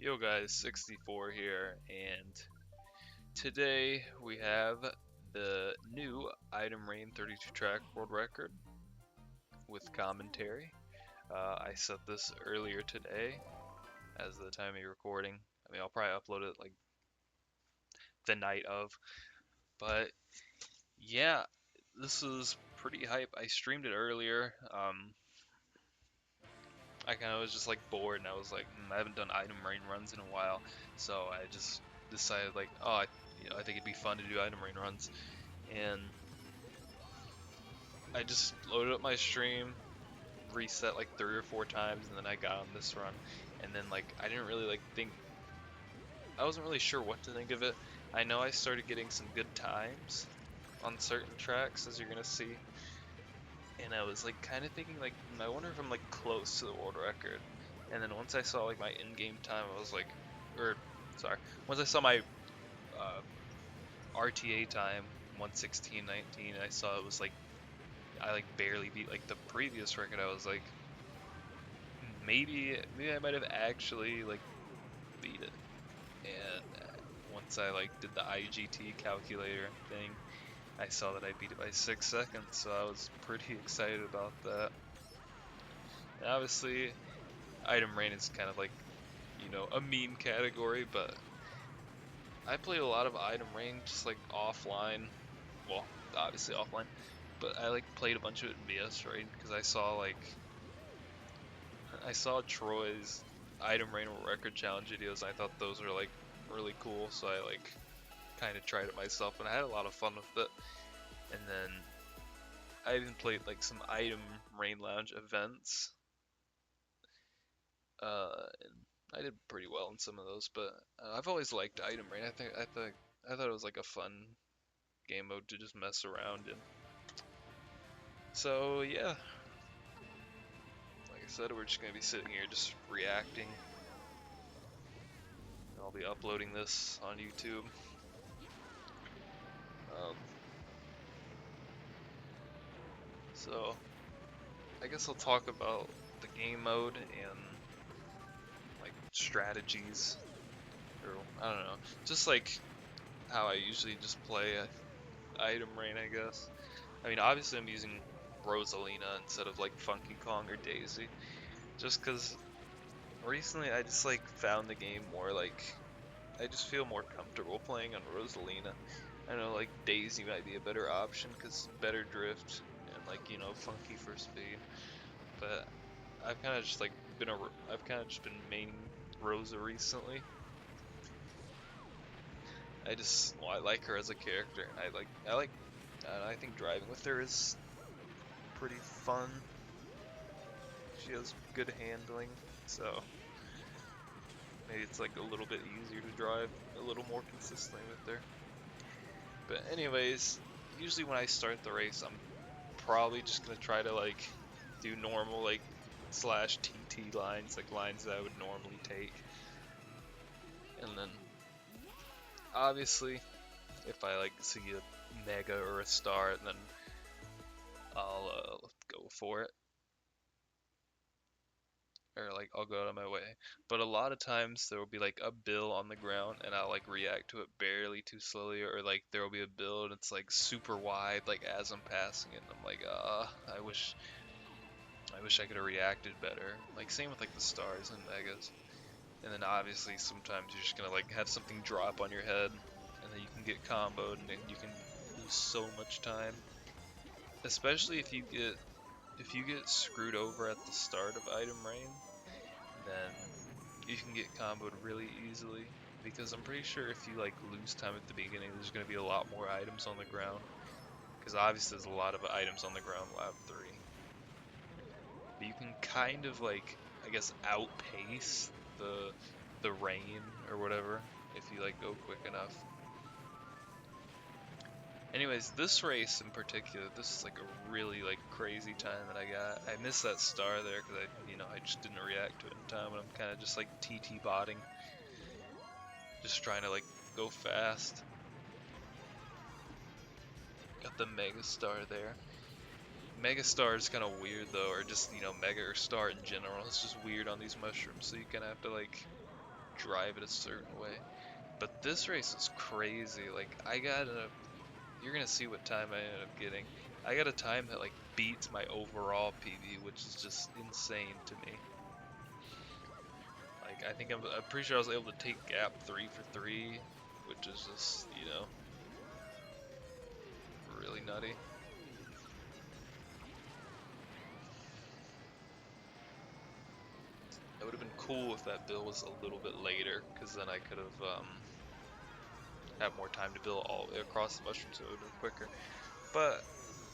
Yo guys, 64 here, and today we have the new Item Rain 32 track world record with commentary. I set this earlier today as the time of recording. I mean, I'll probably upload it like the night of, but yeah, this is pretty hype. I streamed it earlier. I kind of was just like bored, and I was like, I haven't done Item Rain runs in a while, so I just decided like, I think it'd be fun to do Item Rain runs, and I just loaded up my stream, reset like 3 or 4 times, and then I got on this run, and then like I didn't really I wasn't really sure what to think of it. I know I started getting some good times on certain tracks, as you're gonna see, and I was like kind of thinking like, I wonder if I'm like close to the world record. And then once I saw like my in-game time, I was like, once I saw my RTA time 1:16:19, I saw it was like I like barely beat like the previous record. I was like, maybe I might have actually like beat it. And once I like did the IGT calculator thing, I saw that I beat it by 6 seconds, so I was pretty excited about that. And obviously, Item Rain is kind of like, a meme category, but I played a lot of Item Rain just like offline. Well, obviously offline, but I like played a bunch of it in VS, right? Because I saw Troy's Item Rain record challenge videos, and I thought those were like really cool, so I like kind of tried it myself, and I had a lot of fun with it. And then I even played like some Item Rain Lounge events, and I did pretty well in some of those. But I've always liked Item Rain. I thought it was like a fun game mode to just mess around in. So yeah, like I said, we're just gonna be sitting here just reacting. I'll be uploading this on YouTube. So I guess I'll talk about the game mode and like strategies, or I don't know, just like how I usually just play Item Rain, I guess. I mean, obviously I'm using Rosalina instead of like Funky Kong or Daisy, just because recently I just like found the game more like, I just feel more comfortable playing on Rosalina. I know like Daisy might be a better option because better drift and like funky for speed, but I've kind of just been maining Rosa recently. I like her as a character, and I think driving with her is pretty fun. She has good handling, so maybe it's like a little bit easier to drive a little more consistently with her. But anyways, usually when I start the race, I'm probably just gonna try to like do normal like slash TT lines, like lines that I would normally take. And then obviously if I like see a mega or a star, then I'll go for it, or like I'll go out of my way. But a lot of times there will be like a bill on the ground, and I'll like react to it barely too slowly, or like there will be a bill and it's like super wide, like as I'm passing it, and I'm like, I wish I could have reacted better. Like same with like the stars and megas. And then obviously sometimes you're just gonna like have something drop on your head, and then you can get comboed, and then you can lose so much time. Especially if you get screwed over at the start of Item Rain, then you can get comboed really easily. Because I'm pretty sure if you like lose time at the beginning, there's gonna be a lot more items on the ground. Because obviously there's a lot of items on the ground lap 3. But you can kind of like, I guess, outpace the rain or whatever if you like go quick enough. Anyways, this race in particular, this is like a really like crazy time that I got. I missed that star there because I just didn't react to it in time, and I'm kind of just like TT botting, just trying to like go fast. Got the mega star there. Mega star is kind of weird though, or just mega or star in general. It's just weird on these mushrooms, so you kind of have to like drive it a certain way. But this race was crazy. Like you're gonna see what time I ended up getting. I got a time that like beats my overall PB, which is just insane to me. Like I'm pretty sure I was able to take gap 3 for 3, which is just, you know, really nutty. It would have been cool if that build was a little bit later, because then I could have had more time to build all the way across the mushrooms, so it would have been quicker. But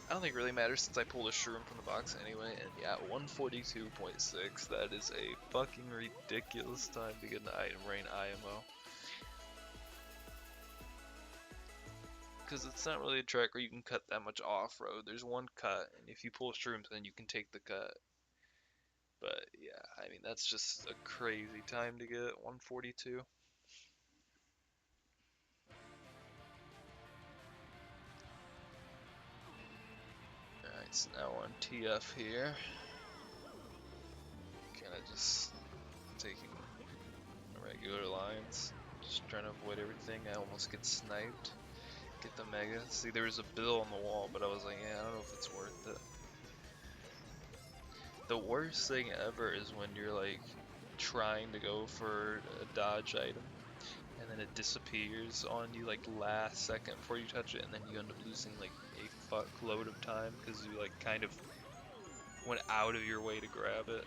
I don't think it really matters since I pulled a shroom from the box anyway, and yeah, 142.6, that is a fucking ridiculous time to get an Item Rain IMO. Because it's not really a track where you can cut that much off-road. There's one cut, and if you pull shrooms, then you can take the cut. But yeah, I mean, that's just a crazy time to get 142. Alright, so now we're on TF here. Kinda just taking regular lines. Just trying to avoid everything. I almost get sniped. Get the mega. See, there was a bill on the wall, but I was like, yeah, I don't know if it's worth it. The worst thing ever is when you're like trying to go for a dodge item and then it disappears on you like last second before you touch it, and then you end up losing like a fuckload of time because you like kind of went out of your way to grab it,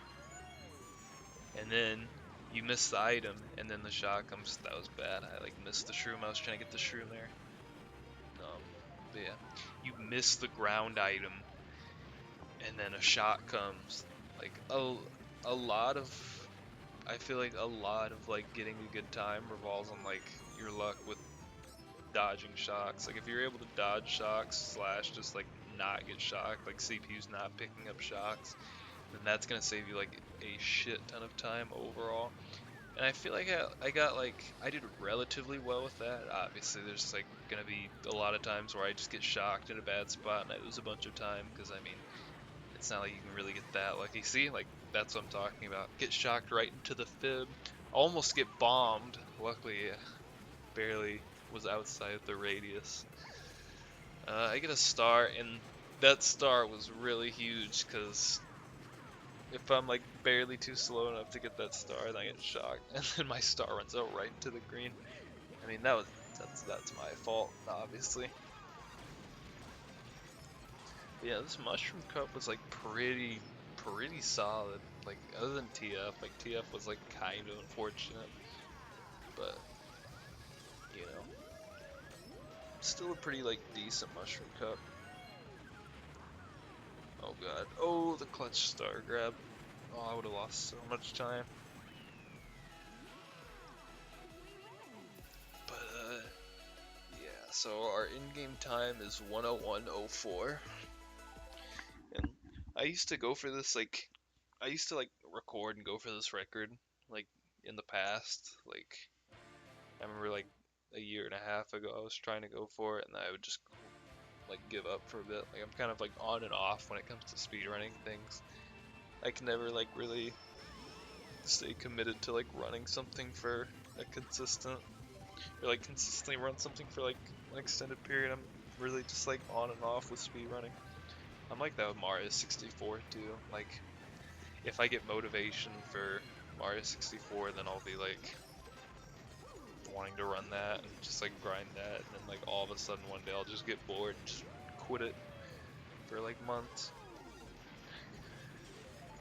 and then you miss the item, and then the shot comes. That was bad. I like missed the shroom. I was trying to get the shroom there. But yeah, you miss the ground item, and then a shot comes. Like a lot of, I feel like a lot of like getting a good time revolves on like your luck with dodging shocks. Like if you're able to dodge shocks slash just like not get shocked, like CPU's not picking up shocks, then that's gonna save you like a shit ton of time overall. And I feel like I did relatively well with that. Obviously, there's like gonna be a lot of times where I just get shocked in a bad spot and I lose a bunch of time because I mean, it's not like you can really get that lucky. See, like that's what I'm talking about. Get shocked right into the fib, almost get bombed. Luckily, barely was outside the radius. I get a star, and that star was really huge because if I'm like barely too slow enough to get that star, then I get shocked, and then my star runs out right into the green. I mean, that's my fault, obviously. But yeah, this mushroom cup was like pretty solid. Like other than TF, like TF was like kind of unfortunate, but you know, still a pretty like decent mushroom cup. Oh god, oh the clutch star grab. Oh, I would have lost so much time. But yeah, so our in-game time is 101.04. And I used to go for this, like, I used to, like, record and go for this record, like, in the past. Like, I remember, like, a year and a half ago, I was trying to go for it, and I would just, like, give up for a bit. Like, I'm kind of, like, on and off when it comes to speedrunning things. I can never, like, really stay committed to, like, running something for a consistent, or, like, consistently run something for, like, an extended period. I'm really just, like, on and off with speedrunning. I'm like that with Mario 64 too. Like, if I get motivation for Mario 64, then I'll be like wanting to run that and just like grind that, and then like all of a sudden one day I'll just get bored and just quit it for like months.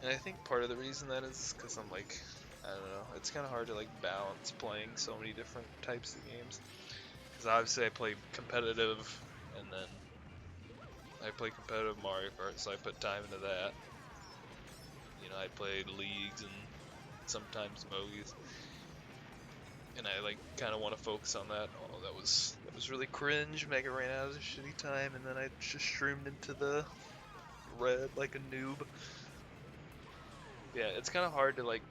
And I think part of the reason that is because I'm like, I don't know, it's kind of hard to like balance playing so many different types of games. Because obviously I play competitive, and then I play competitive Mario Kart, so I put time into that. You know, I played leagues and sometimes movies, and I like kind of want to focus on that. Oh, that was really cringe. Mega ran out of a shitty time, and then I just streamed into the red like a noob. Yeah, it's kind of hard to like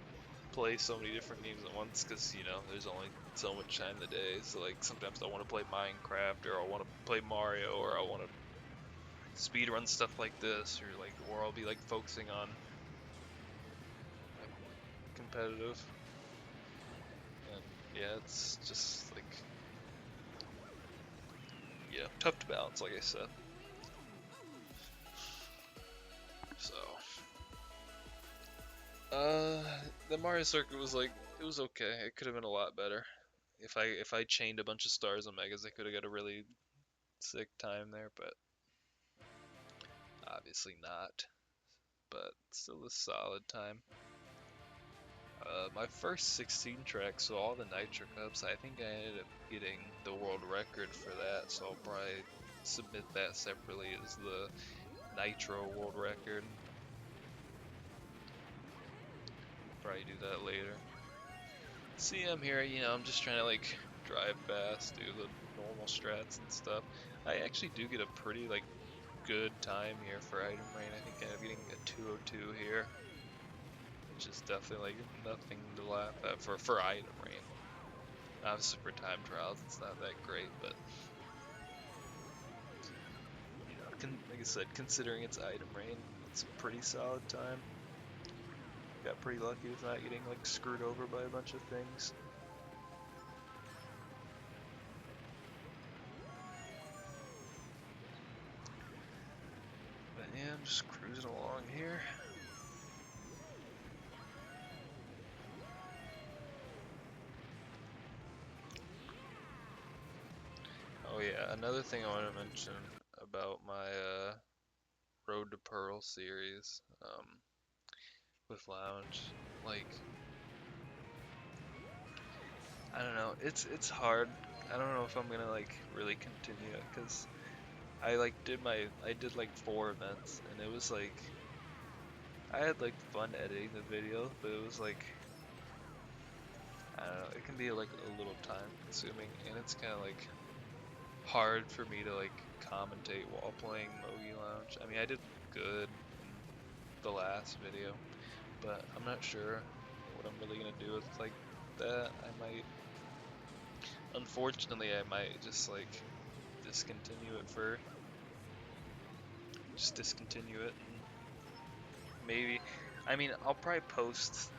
play so many different games at once because you know there's only so much time in the day. So like sometimes I want to play Minecraft, or I want to play Mario, or I want to speedrun stuff like this, or I'll be like focusing on like competitive. And yeah, it's just like, yeah, tough to balance, like I said. So, the Mario Circuit was like, it was okay. It could have been a lot better. If I chained a bunch of stars on Megas, I could have got a really sick time there, but obviously not. But still a solid time. My first 16 tracks, so all the Nitro Cups, I think I ended up getting the world record for that, so I'll probably submit that separately as the Nitro world record. Probably do that later. See, I'm here, I'm just trying to like drive fast, do the normal strats and stuff. I actually do get a pretty like good time here for Item Rain. I think I'm getting a 202 here, which is definitely like nothing to laugh at for Item Rain. Obviously for time trials it's not that great, but like I said, considering it's Item Rain, it's a pretty solid time. Got pretty lucky with not getting like screwed over by a bunch of things. But yeah, I'm just cruising along here. Oh yeah, another thing I want to mention about my Road to Pearl series with Lounge, like, I don't know, it's hard. I don't know if I'm gonna like really continue it, because I did like 4 events, and it was like, I had like fun editing the video, but it was like, I don't know, it can be like a little time consuming, and it's kind of like hard for me to like commentate while playing Mogi Lounge. I mean, I did good in the last video, but I'm not sure what I'm really gonna do with like that. Unfortunately, I might just like discontinue it, and maybe, I mean, I'll probably post,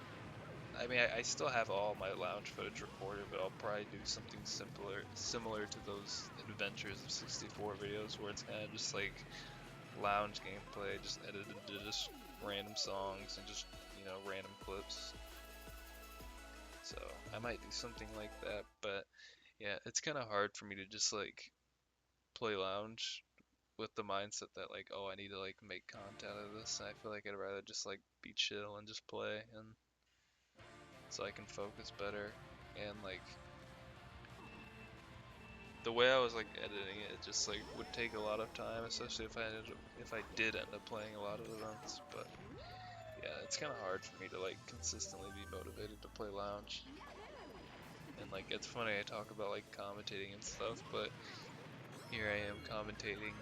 I mean, I still have all my lounge footage recorded, but I'll probably do something similar to those Adventures of 64 videos, where it's kind of just like lounge gameplay, just edited to just random songs and just, random clips. So I might do something like that, but yeah, it's kind of hard for me to just like play lounge with the mindset that like, oh, I need to like make content out of this, and I feel like I'd rather just like be chill and just play, and so I can focus better. And like the way I was like editing it, just like would take a lot of time, especially if I did end up playing a lot of events. But yeah, it's kind of hard for me to like consistently be motivated to play lounge. And like, it's funny, I talk about like commentating and stuff, but here I am commentating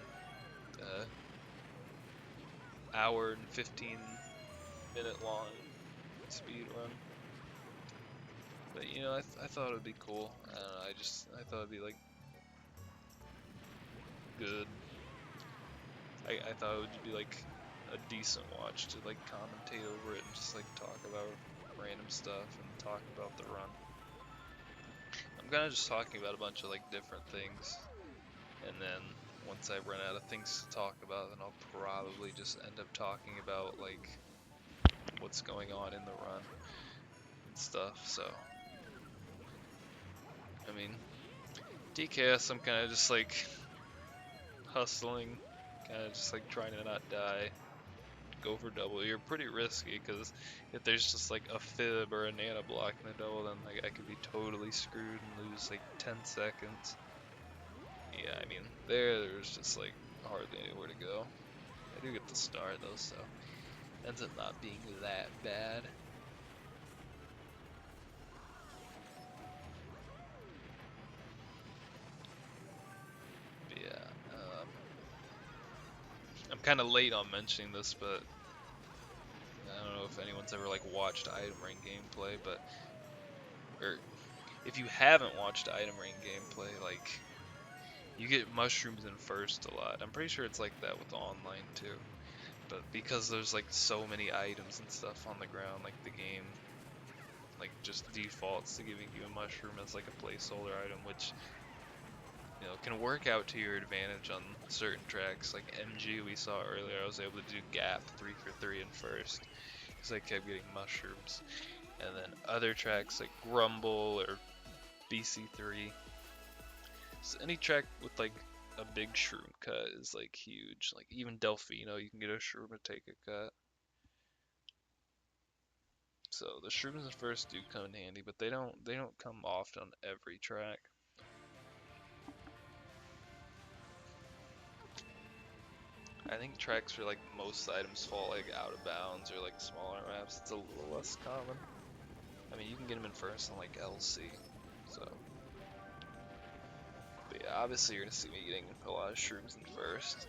hour and 15-minute long speed run. But I thought it would be cool. I don't know, I thought it'd be like good. I thought it would be like a decent watch to like commentate over it and just like talk about random stuff and talk about the run. I'm kind of just talking about a bunch of like different things, and then once I run out of things to talk about, then I'll probably just end up talking about like what's going on in the run and stuff. So I mean, DKS, I'm kind of just like hustling, kind of just like trying to not die, go for double. You're pretty risky, because if there's just like a fib or a nano block in the double, then like I could be totally screwed and lose like 10 seconds. Yeah, I mean, there's just like hardly anywhere to go. I do get the star though, so ends up not being that bad. But yeah, I'm kind of late on mentioning this, but I don't know if anyone's ever like watched Item Rain gameplay, or if you haven't watched Item Rain gameplay, like, you get mushrooms in first a lot. I'm pretty sure it's like that with online too. But because there's like so many items and stuff on the ground, like the game like just defaults to giving you a mushroom as like a placeholder item, which can work out to your advantage on certain tracks. Like MG we saw earlier, I was able to do gap 3 for 3 in first because I kept getting mushrooms. And then other tracks like Grumble or BC3, so any track with like a big shroom cut is like huge. Like even Delfino, you can get a shroom to take a cut. So the shrooms in first do come in handy, but they don't come often on every track. I think tracks where like most items fall like out of bounds or like smaller maps, it's a little less common. I mean, you can get them in first on like LC, so. But yeah, obviously you're gonna see me getting a lot of shrooms in first.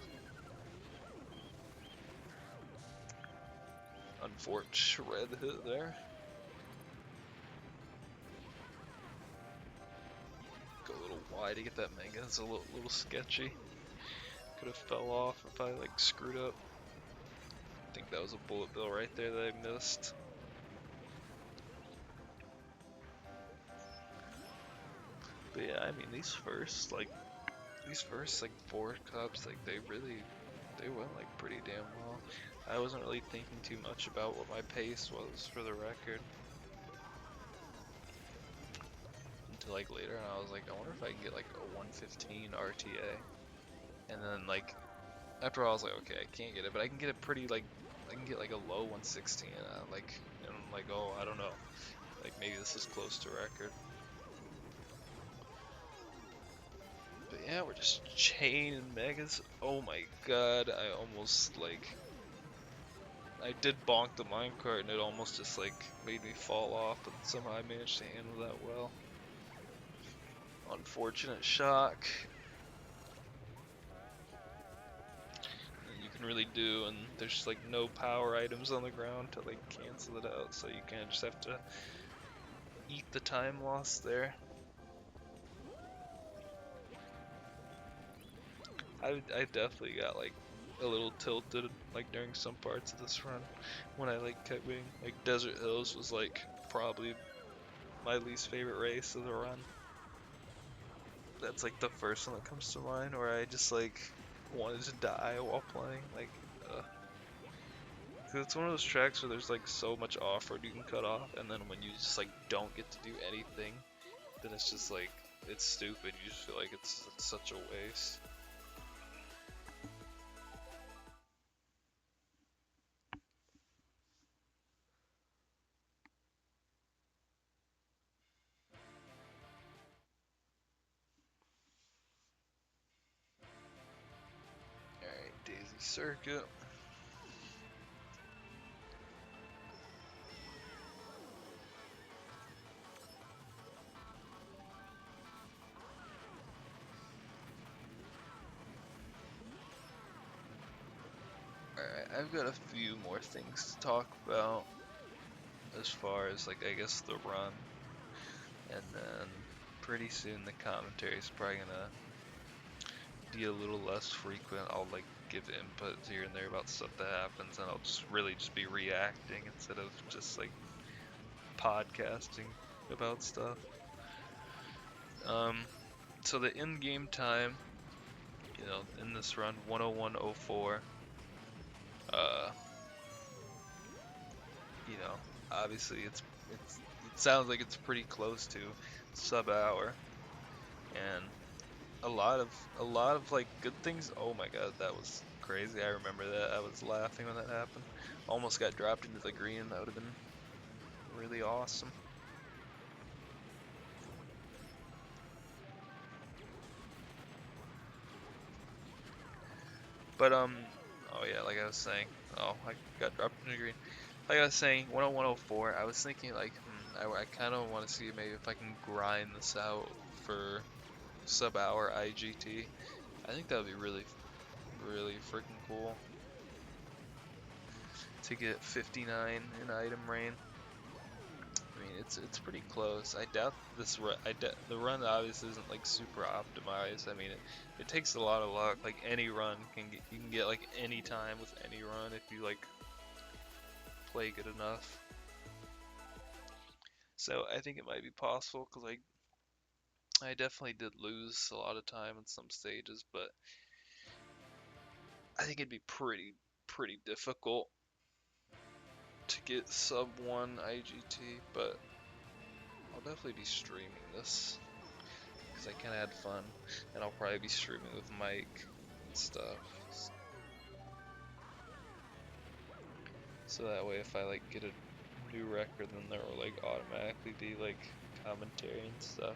Unfortunate red hit there. Go a little wide to get that mega. It's a little sketchy. Could have fell off if I like screwed up. I think that was a bullet bill right there that I missed. But yeah, I mean these first 4 cups, like they went like pretty damn well. I wasn't really thinking too much about what my pace was for the record until like later, and I was like, I wonder if I can get like a 115 RTA. And then like after all, I was like, okay, I can't get it, but I can get it pretty like I can get like a low 116. And I'm like, oh, I don't know, like maybe this is close to record. But yeah, we're just chaining megas. Oh my god, I almost like I did bonk the minecart and it almost just like made me fall off, but somehow I managed to handle that well. Unfortunate shock. You can really do, and there's like no power items on the ground to like cancel it out, so you kind of just have to eat the time loss there. I definitely got like a little tilted like during some parts of this run when I like kept winning. Like Desert Hills was like probably my least favorite race of the run. That's like the first one that comes to mind where I just like wanted to die while playing. Like, cause it's one of those tracks where there's like so much off-road you can cut off, and then when you just like don't get to do anything, then it's just like it's stupid. You just feel like it's such a waste. Alright, Daisy Circuit. Alright, I've got a few more things to talk about as far as like I guess the run, and then pretty soon the commentary is probably gonna be a little less frequent. I'll like give input here and there about stuff that happens, and I'll just really just be reacting instead of just like podcasting about stuff. So the in-game time, in this run, 101.04. Obviously it sounds like it's pretty close to sub-hour, and a lot of like good things. Oh my god, that was crazy. I remember that. I was laughing when that happened. Almost got dropped into the green. That would have been really awesome. But oh yeah, like I was saying, oh, I got dropped into the green. Like I was saying, 101.04. I was thinking like, I kind of want to see maybe if I can grind this out for sub-hour IGT. I think that would be really, really freaking cool to get 59 in Item Rain. I mean, it's pretty close. I doubt this run. The run obviously isn't like super optimized. I mean, it takes a lot of luck. Like any run you can get like any time with any run if you like play good enough. So I think it might be possible because I definitely did lose a lot of time in some stages, but I think it'd be pretty difficult to get sub 1 IGT, but I'll definitely be streaming this because I kind of had fun, and I'll probably be streaming with Mike and stuff. So that way, if I like get a new record, then there will like automatically be like commentary and stuff.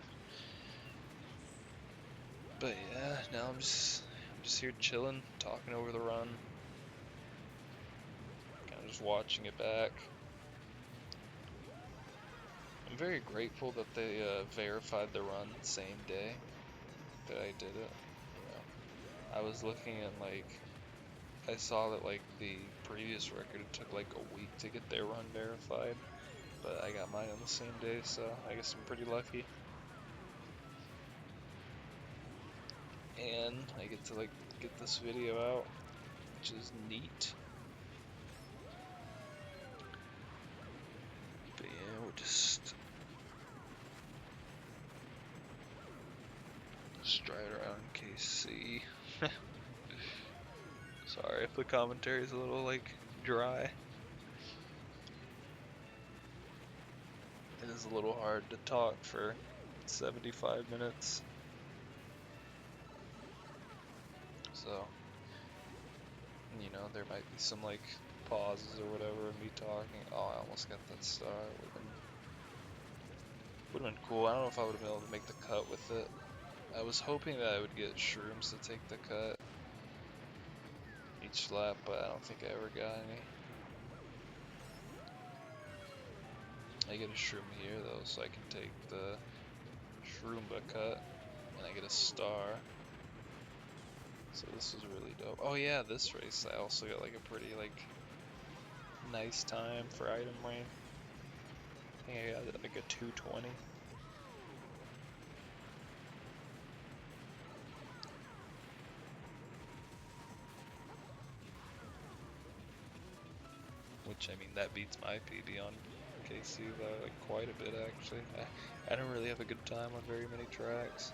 But yeah, now I'm just here chilling, talking over the run, kind of just watching it back. I'm very grateful that they verified the run the same day that I did it. You know, I was looking at I saw that like the previous record it took like a week to get their run verified, but I got mine on the same day, so I guess I'm pretty lucky. And I get to like get this video out, which is neat. But yeah, we'll just drive around KC. Sorry if the commentary is a little like dry. It is a little hard to talk for 75 minutes. So, you know, there might be some like pauses or whatever of me talking. Oh, I almost got that star. Would have been cool. I don't know if I would have been able to make the cut with it. I was hoping that I would get shrooms to take the cut each lap, but I don't think I ever got any. I get a shroom here though, so I can take the shroomba cut, and I get a star. So this is really dope. Oh yeah, this race I also got like a pretty like nice time for Item Rain. I think I got like a 2:20. Which, I mean, that beats my PB on KC by like quite a bit actually. I don't really have a good time on very many tracks.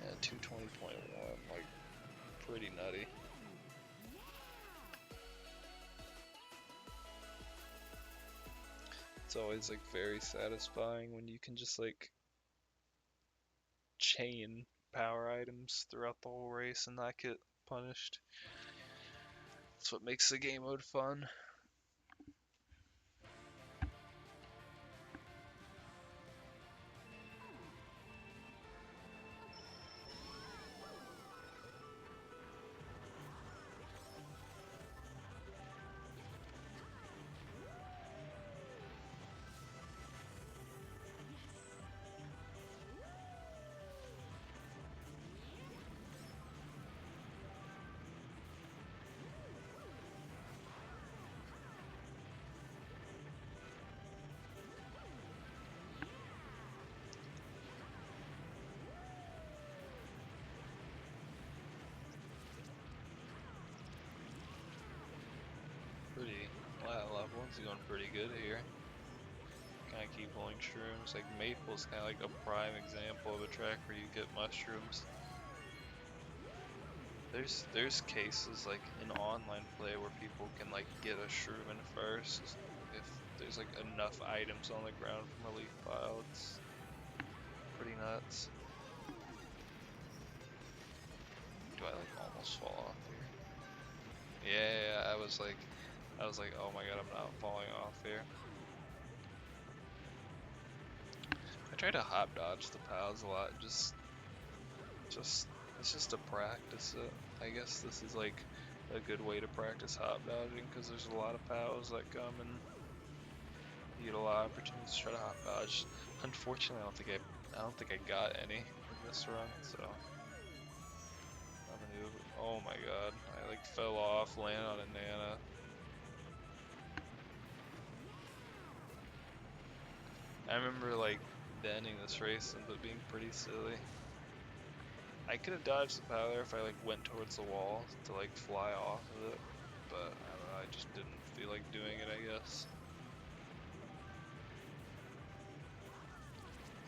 Yeah, 2:20.1, like pretty nutty. It's always like very satisfying when you can just like chain power items throughout the whole race and not get punished. That's what makes the game mode fun. Level's going pretty good here. Kind of keep pulling shrooms. Like Maple's kind of like a prime example of a track where you get mushrooms. There's cases like in online play where people can like get a shroom in first if there's like enough items on the ground from a leaf pile. It's pretty nuts. Do I like almost fall off here? Yeah, I was like, oh my god, I'm not falling off here. I try to hop dodge the pals a lot, it's just to practice it. I guess this is like a good way to practice hop dodging because there's a lot of pals that come and you get a lot of opportunities to try to hop dodge. Unfortunately, I don't think I got any in this run, so I'm gonna do. Oh my god, I like fell off, landed on a Nana. I remember like ending this race and it being pretty silly. I could have dodged the power if I like went towards the wall to like fly off of it, but I don't know, I just didn't feel like doing it, I guess.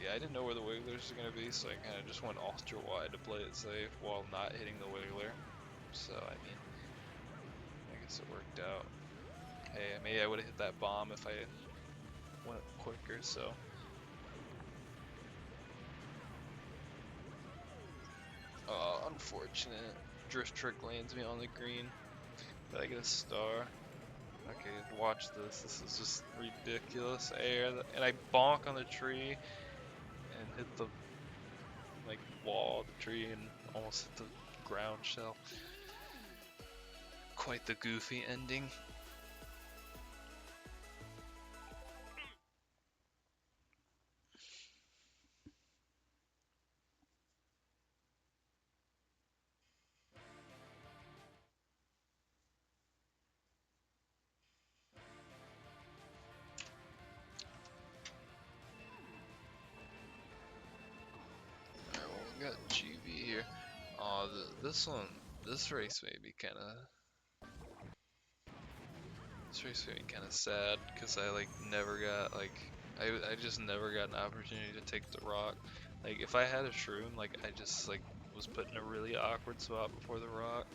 Yeah, I didn't know where the wigglers were going to be, so I kind of just went ultra wide to play it safe while not hitting the wiggler. So, I mean, I guess it worked out. Hey, maybe I would have hit that bomb if I went quicker, so. Unfortunate. Drift trick lands me on the green, but I get a star. Okay, watch this. This is just ridiculous air, and I bonk on the tree and hit the like wall of the tree and almost hit the ground shell. Quite the goofy ending. Alright, well, we got GB here. This race may be kind of sad because I like never got I just never got an opportunity to take the rock. Like if I had a shroom, like I just like was put in a really awkward spot before the rock.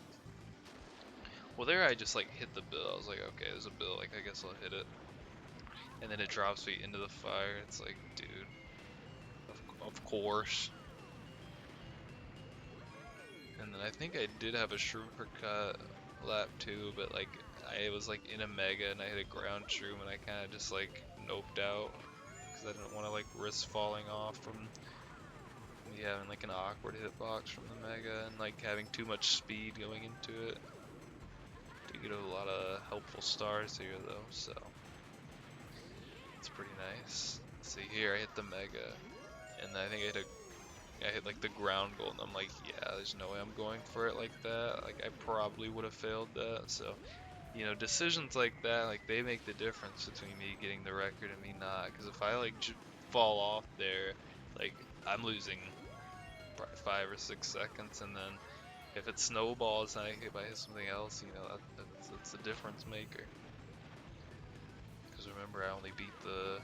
Well, there I just like hit the bill. I was like, okay, there's a bill. Like I guess I'll hit it, and then it drops me into the fire. It's like, dude, of course. And then I think I did have a shroom per cut lap 2, but like I was like in a mega and I hit a ground shroom and I kind of just like noped out because I didn't want to like risk falling off from me having like an awkward hitbox from the mega and like having too much speed going into it. Do get a lot of helpful stars here though, so it's pretty nice. See here, I hit the mega, and I think I hit like the ground goal, and I'm like, yeah, there's no way I'm going for it like that. Like I probably would have failed that. So, you know, decisions like that, like they make the difference between me getting the record and me not. Because if I like fall off there, like I'm losing probably 5 or 6 seconds, and then if it snowballs and if I hit something else, you know, that's a difference maker. Because remember, I only beat the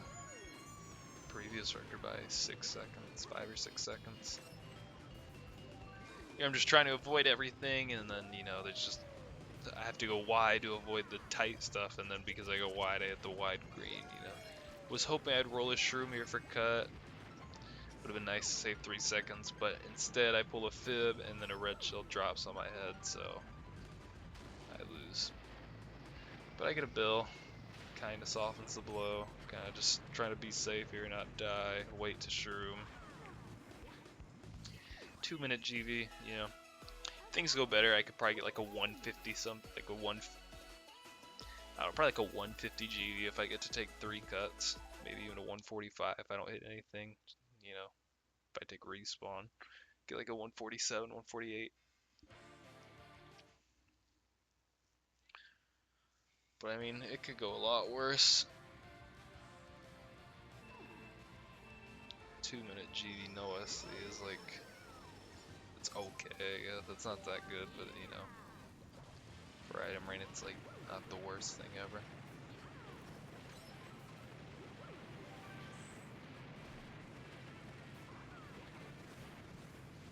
previous record by 6 seconds, 5 or 6 seconds. Yeah, I'm just trying to avoid everything, and then, you know, there's just, I have to go wide to avoid the tight stuff, and then because I go wide, I hit the wide green, you know. Was hoping I'd roll a shroom here for cut. Would have been nice to save 3 seconds, but instead I pull a fib, and then a red shell drops on my head, so I lose. But I get a bill. Kinda softens the blow. Kinda just trying to be safe here, not die. Wait to shroom. 2-minute GV, you know. If things go better, I could probably get like a 150 something, like a I don't know, probably like a 150 GV if I get to take 3 cuts. Maybe even a 145 if I don't hit anything, you know. If I take respawn. Get like a 147, 148. But I mean, it could go a lot worse. 2-minute GV no SC is like, it's okay. Yeah, that's not that good, but you know, for Item Rain, it's like not the worst thing ever.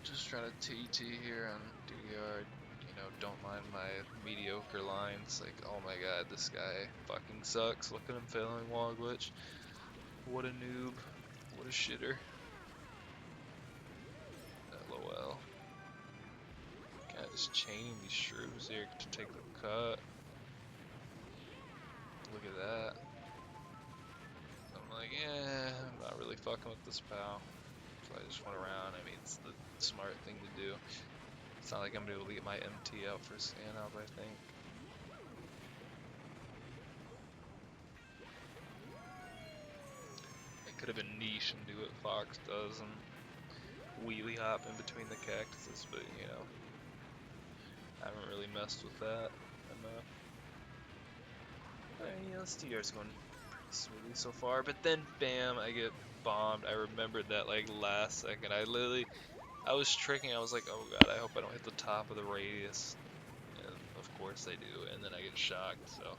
Just trying to TT here on DDR. You know, don't mind my mediocre lines. Like, oh my god, this guy fucking sucks. Look at him failing wall glitch. What a noob. What a shitter. LOL. Kind of just chaining these shrooms here to take the cut. Look at that. I'm like, yeah, I'm not really fucking with this pal. So I just went around. I mean, it's the smart thing to do. It's not like I'm gonna be able to get my MT out for scan up, I think. I could have been niche and do what Fox does and wheelie hop in between the cactuses, but you know, I haven't really messed with that enough. You know, this TR's going pretty smoothly so far, but then bam, I get bombed. I remembered that like last second. I was tricking. I was like, oh god, I hope I don't hit the top of the radius. And of course I do, and then I get shocked. So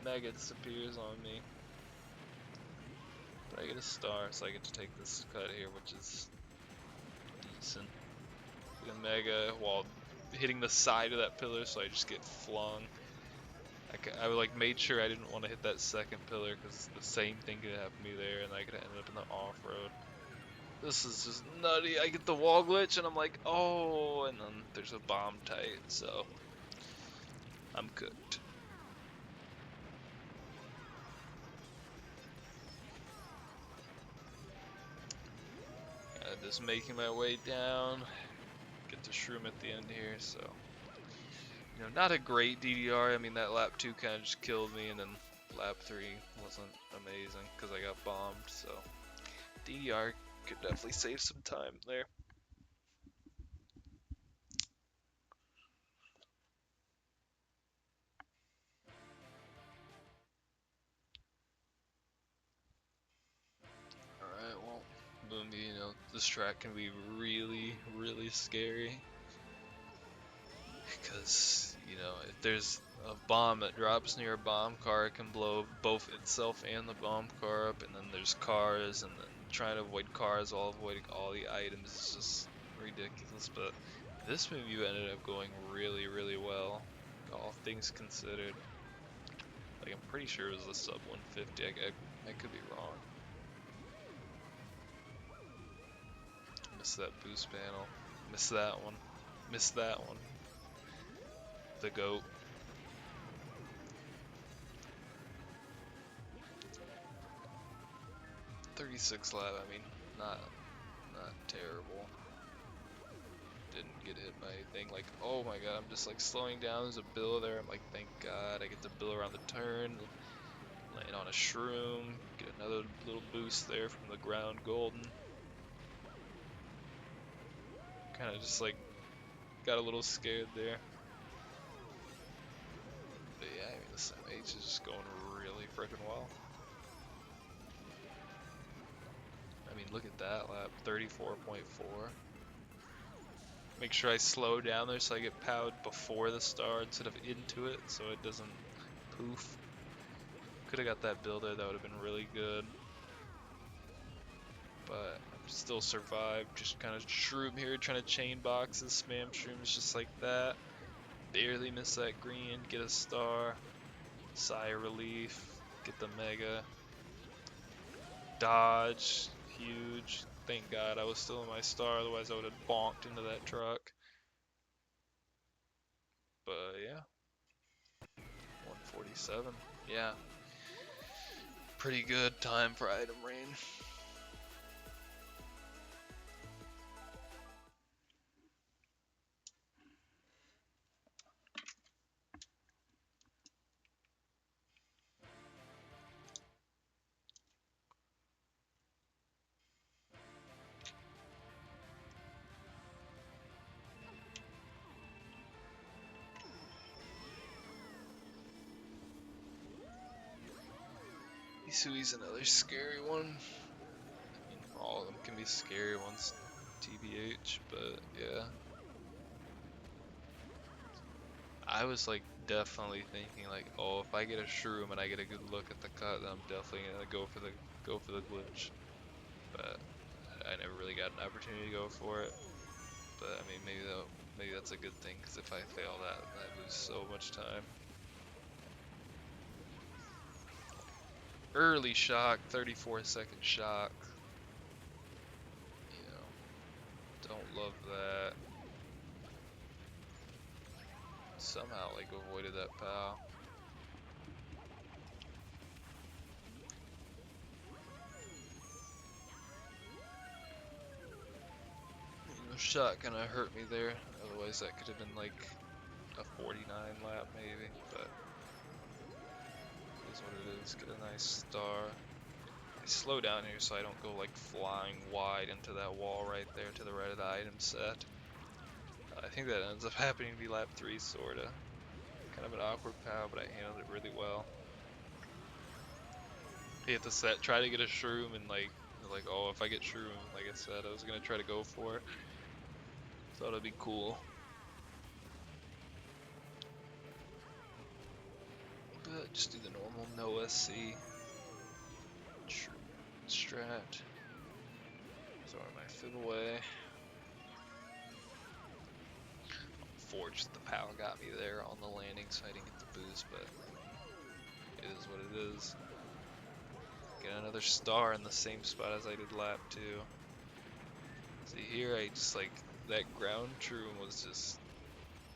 Mega disappears on me. But I get a star, so I get to take this cut here, which is decent. Get a Mega while hitting the side of that pillar, so I just get flung. I like made sure I didn't want to hit that second pillar because the same thing could happen to me there, and I could have ended up in the off-road. This is just nutty. I get the wall glitch, and I'm like, oh, and then there's a bomb tight, so I'm cooked. Just making my way down. Get the shroom at the end here, so you know, not a great DDR. I mean, that lap 2 kind of just killed me, and then lap 3 wasn't amazing because I got bombed. So DDR could definitely save some time there. Alright, well, boom, you know, this track can be really, really scary. Because, you know, if there's a bomb that drops near a bomb car, it can blow both itself and the bomb car up, and then there's cars, and then trying to avoid cars while avoiding all the items is just ridiculous. But this movie ended up going really, really well, all things considered. Like, I'm pretty sure it was a sub 150, I could be wrong. Missed that boost panel, missed that one, missed that one. The GOAT. .36 lap, I mean, not terrible. Didn't get hit by anything. Like, oh my god, I'm just like slowing down. There's a bill there. I'm like, thank god. I get the bill around the turn. Land on a shroom. Get another little boost there from the ground golden. Kind of just like got a little scared there. But yeah, I mean, this MH is just going really freaking well. I mean, look at that lap, 34.4. Make sure I slow down there so I get powed before the star instead of into it, so it doesn't poof. Could have got that build there, that would have been really good. But still survived, just kind of shroom here, trying to chain boxes, spam shrooms just like that. Barely miss that green, get a star. Sigh of relief, get the mega. Dodge, huge. Thank god I was still in my star, otherwise I would have bonked into that truck. But yeah, 147, yeah. Pretty good time for Item Rain. Isui's another scary one. I mean, all of them can be scary ones, TBH, but yeah. I was like definitely thinking like, oh, if I get a shroom and I get a good look at the cut, then I'm definitely gonna go for the glitch. But I never really got an opportunity to go for it. But I mean, maybe that's a good thing, because if I fail that, I lose so much time. Early shock, 34-second shock. You know, don't love that. Somehow, like, avoided that pow. The shot kind of hurt me there. Otherwise, that could have been like a 49 lap maybe. But is what it is. Get a nice star. I slow down here so I don't go like flying wide into that wall right there to the right of the item set. I think that ends up happening to be lap 3 sorta. Kind of an awkward pow, but I handled it really well. Hit the set, try to get a shroom, and like, oh, if I get shroom, like I said, I was gonna try to go for it. Thought it'd be cool. But Just do the normal no SC. Strat. Throw my fib away. Unfortunate the power got me there on the landing, so I didn't get the boost, but it is what it is. Get another star in the same spot as I did lap 2. See here, I just like, that ground troon was just,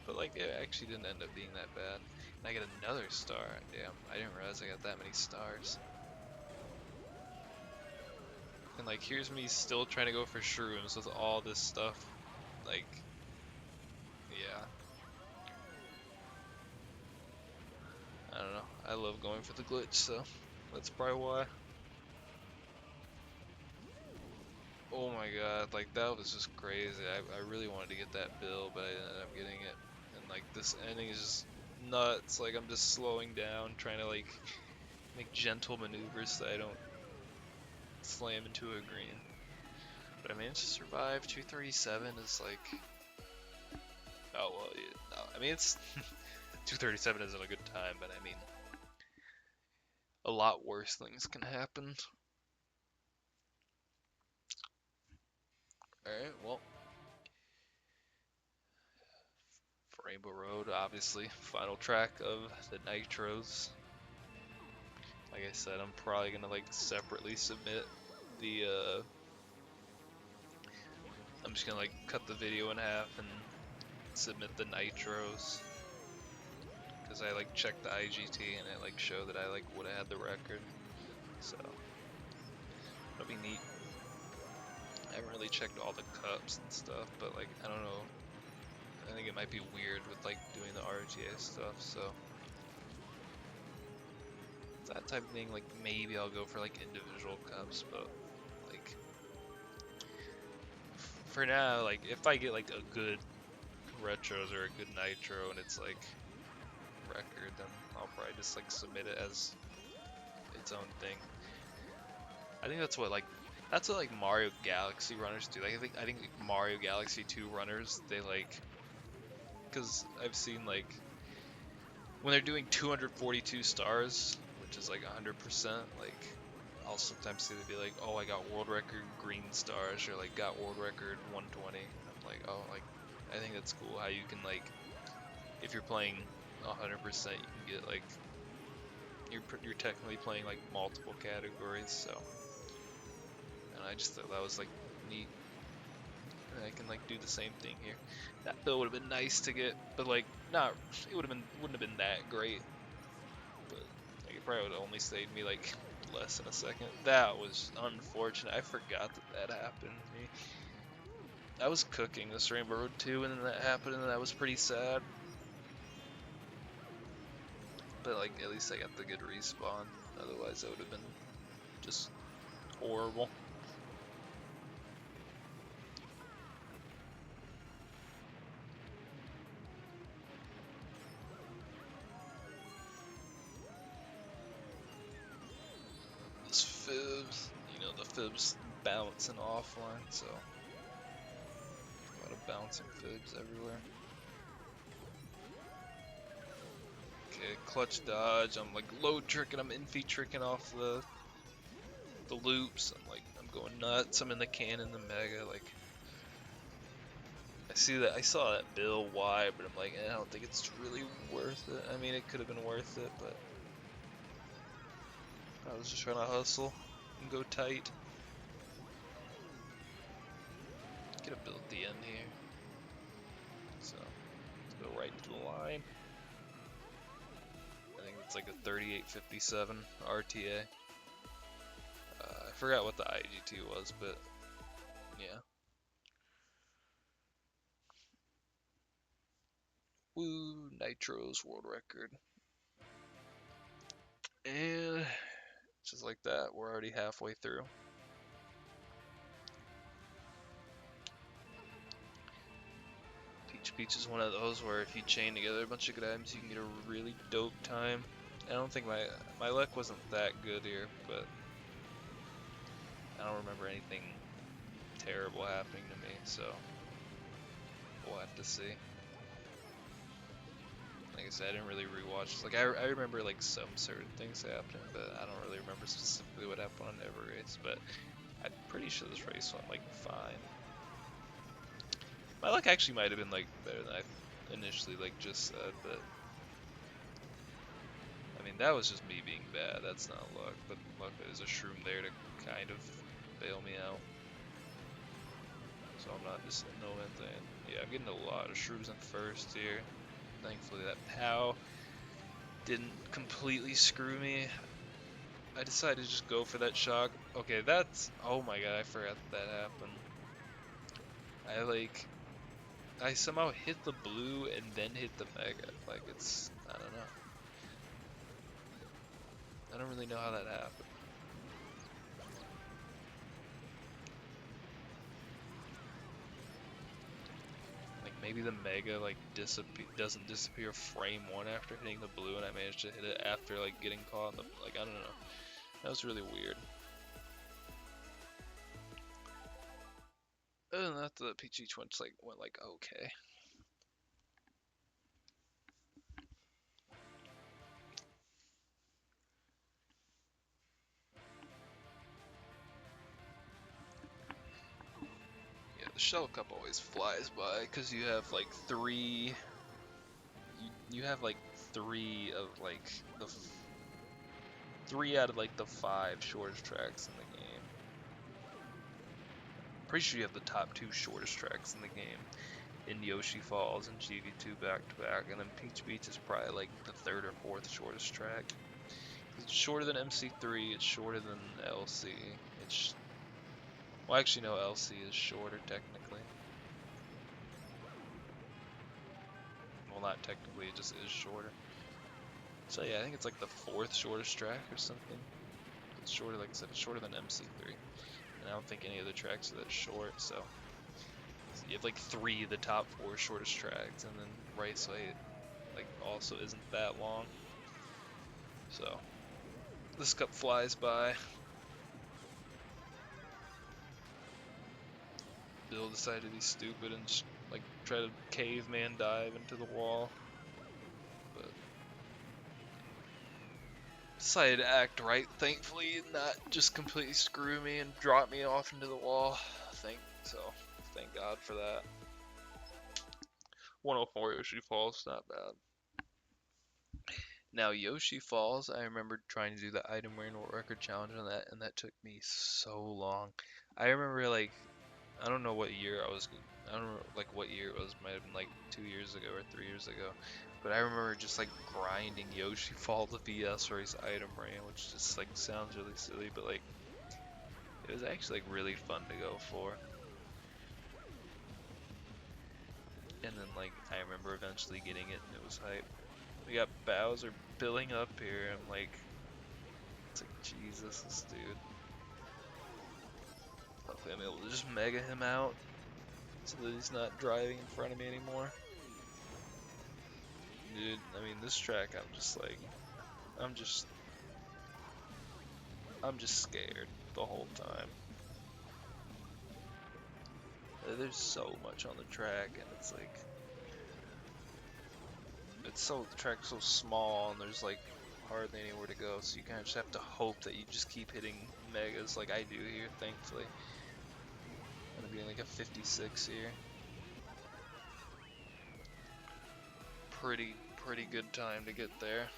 but like it actually didn't end up being that bad. And I get another star. Damn, I didn't realize I got that many stars. And like here's me still trying to go for shrooms with all this stuff. Like, yeah. I don't know. I love going for the glitch, so that's probably why. Oh my god, like that was just crazy. I really wanted to get that bill, but I ended up getting it. And like this ending is just nuts. Like I'm just slowing down, trying to like make gentle maneuvers so I don't slam into a green. But I managed to survive. 237 is like, oh well, yeah, no, I mean it's 237 isn't a good time, but I mean a lot worse things can happen. Alright, well, for Rainbow Road, obviously, final track of the Nitros. Like I said, I'm probably gonna like separately submit the, I'm just gonna like cut the video in half and submit the Nitros. Because I like checked the IGT and it like showed that I like would have had the record. So, it'll be neat. I haven't really checked all the cups and stuff, but like, I don't know. I think it might be weird with like doing the RTA stuff, so that type of thing, like maybe I'll go for like individual cups, but like for now, like if I get like a good retros or a good nitro and it's like record, then I'll probably just like submit it as its own thing. I think that's what like Mario Galaxy runners do. Like, I think like Mario Galaxy 2 runners, they like, because I've seen like when they're doing 242 stars, which is like 100%, like I'll sometimes see they'd be like, oh, I got world record green stars, or like got world record 120. I'm like, oh, like I think that's cool how you can like, if you're playing 100%, you can get like, you're technically playing like multiple categories. So, and I just thought that was like neat. And I can like do the same thing here. That bill would have been nice to get, but like not, it wouldn't have been that great. But like, it probably would have only saved me like less than a second. That was unfortunate. I forgot that happened to me. I was cooking this Rainbow Road 2 and then that happened, and that was pretty sad. But like at least I got the good respawn. Otherwise, that would have been just horrible. This fibs, you know, the fibs bouncing offline, so a lot of bouncing fibs everywhere. Okay, clutch dodge. I'm like load tricking. I'm infi tricking off the loops. I'm going nuts. I'm in the cannon, the mega. Like I saw that bill wide, but I'm like, I don't think it's really worth it. I mean, it could have been worth it, but I was just trying to hustle and go tight. Get a bill at the end here. So let's go right into the line. I think it's like a 3857 RTA. I forgot what the IGT was, but yeah. Woo, Nitros world record. And just like that, we're already halfway through. Peach is one of those where if you chain together a bunch of good items, you can get a really dope time. I don't think my luck wasn't that good here, but I don't remember anything terrible happening to me, so we'll have to see. like I said, I didn't really rewatch. Like I remember like some certain things happening, but I don't really remember specifically what happened on every race. But I'm pretty sure this race went like fine. My luck actually might have been like better than I initially like just said, but I mean that was just me being bad. That's not luck, but luckily there's a shroom there to kind of bail me out. So I'm not just no anything. Yeah, I'm getting a lot of shrooms in first here. Thankfully that POW didn't completely screw me. I decided to just go for that shock. Okay, that's... Oh my god, I forgot that happened. I somehow hit the blue and then hit the mega. Like, it's... I don't know. I don't really know how that happened. Like, maybe the mega, like, doesn't disappear frame 1 after hitting the blue, and I managed to hit it after, like, getting caught in the... Like, I don't know. That was really weird. Other than that, the PG went like okay. Yeah, the Shell Cup always flies by because you have like three. You have like three of like the 3 out of like the 5 shortest tracks in the game. Pretty sure you have the top 2 shortest tracks in the game in Yoshi Falls and GV2 back to back, and then Peach Beach is probably like the 3rd or 4th shortest track. It's shorter than MC3. It's shorter than LC. It's well, actually no, LC is shorter technically. Well, not technically, it just is shorter. So yeah, I think it's like the 4th shortest track or something. It's shorter, like I said, it's shorter than MC3. And I don't think any other tracks are that short, so you have like 3 of the top 4 shortest tracks, and then Raceway like also isn't that long. So this cup flies by. Bill decided to be stupid and just like try to caveman dive into the wall, but decided to act right, thankfully, and not just completely screw me and drop me off into the wall. Thank God for that. 104 Yoshi Falls, not bad. Now Yoshi Falls, I remember trying to do the Item Rain World Record Challenge on that, and that took me so long. I remember like, I don't know what year I don't know like what year it was, might have been like 2 years ago or 3 years ago. But I remember just like grinding Yoshi Falls VS Race Item Rain, which just like sounds really silly, but like it was actually like really fun to go for. And then like I remember eventually getting it and it was hype. We got Bowser billing up here, and I'm like, it's like Jesus, this dude. Hopefully I'm able to just mega him out so that he's not driving in front of me anymore. Dude, I mean this track I'm just scared the whole time. There's so much on the track, and it's like the track's so small, and there's like hardly anywhere to go, so you kind of just have to hope that you just keep hitting megas like I do here, thankfully. I'm gonna be in like a 56 here. Pretty good time to get there.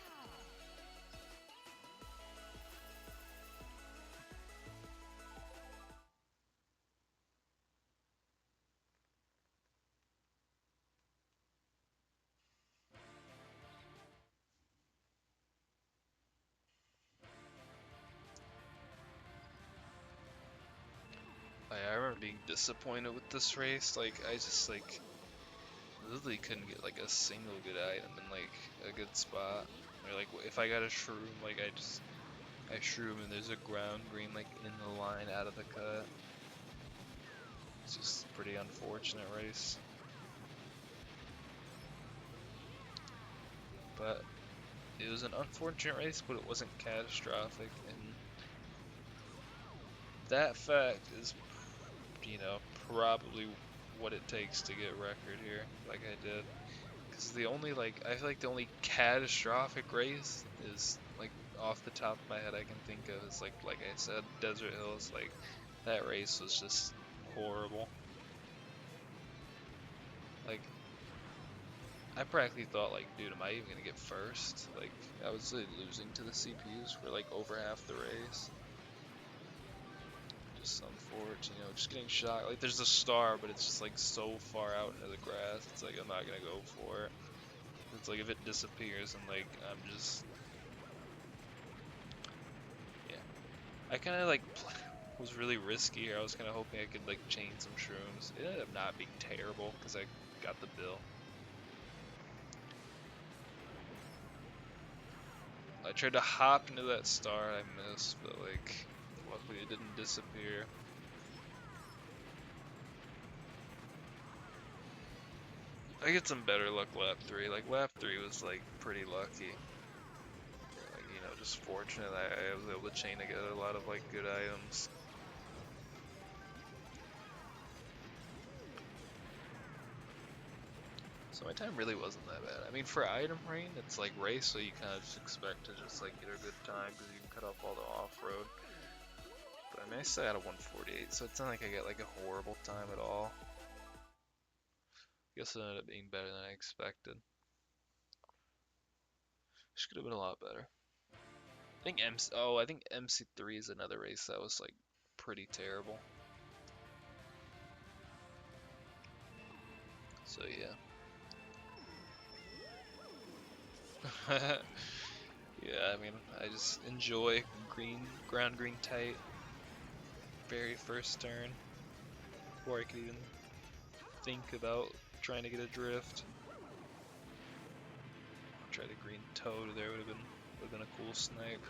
I remember being disappointed with this race. Like I just like literally couldn't get like a single good item in like a good spot. Or like if I got a shroom, like I shroom and there's a ground green like in the line out of the cut. It's just a pretty unfortunate race. But it was an unfortunate race, but it wasn't catastrophic, and that fact is, you know, probably what it takes to get record here, like I did. Because the only like I feel like the only catastrophic race is like off the top of my head I can think of is like I said, Desert Hills. Like that race was just horrible. Like I practically thought like, dude, am I even gonna get first? Like I was like, losing to the CPUs for like over half the race. Just unfortunate, you know, just getting shot. Like there's a star, but it's just like so far out into the grass. It's like I'm not gonna go for it. It's like if it disappears and like I'm just, yeah. I kind of like was really risky here. I was kind of hoping I could like chain some shrooms. It ended up not being terrible because I got the bill. I tried to hop into that star, I missed, but like luckily it didn't disappear. I get some better luck lap 3. Like lap 3 was like pretty lucky. Like, you know, just fortunate I was able to chain together a lot of like good items. So my time really wasn't that bad. I mean, for Item Rain, it's like race, so you kind of just expect to just like get a good time because you can cut off all the off-road. But I mean, I still had a 148, so it's not like I get like a horrible time at all. I guess it ended up being better than I expected. Which could have been a lot better. I think I think MC3 is another race that was like pretty terrible. So yeah. Yeah, I mean, I just enjoy ground green tight, very first turn, before I could even think about trying to get a drift. Try the green toad there, would have been a cool snipe.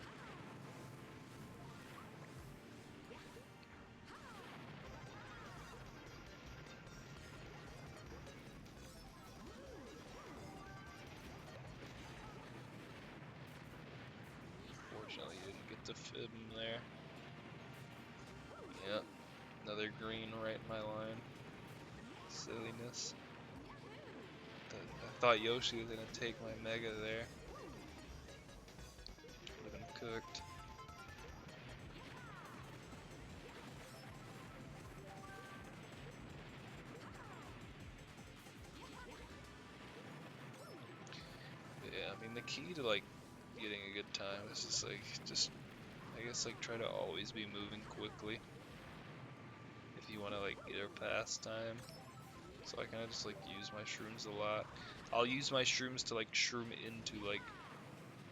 Fortunately, you didn't get to fib him there. Yep, another green right in my line. Silliness. I thought Yoshi was gonna take my mega there. Would have been cooked. Yeah, I mean the key to like getting a good time is just like I guess like try to always be moving quickly if you want to like get a pass time. So I kind of just like use my shrooms a lot. I'll use my shrooms to like shroom into like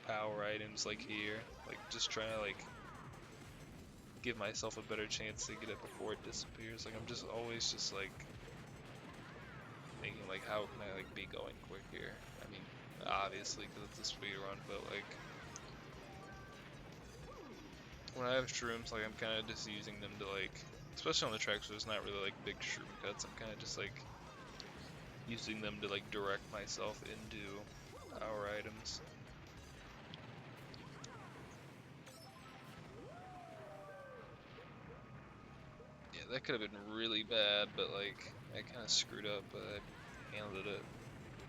power items like here, like just trying to like give myself a better chance to get it before it disappears. Like I'm just always just like thinking like how can I like be going quick here. I mean obviously because it's a speed run, but like when I have shrooms, like I'm kind of just using them to like, especially on the tracks where there's not really like big shroom cuts, I'm kind of just like using them to like direct myself into power items. Yeah, that could have been really bad, but like I kind of screwed up, but I handled it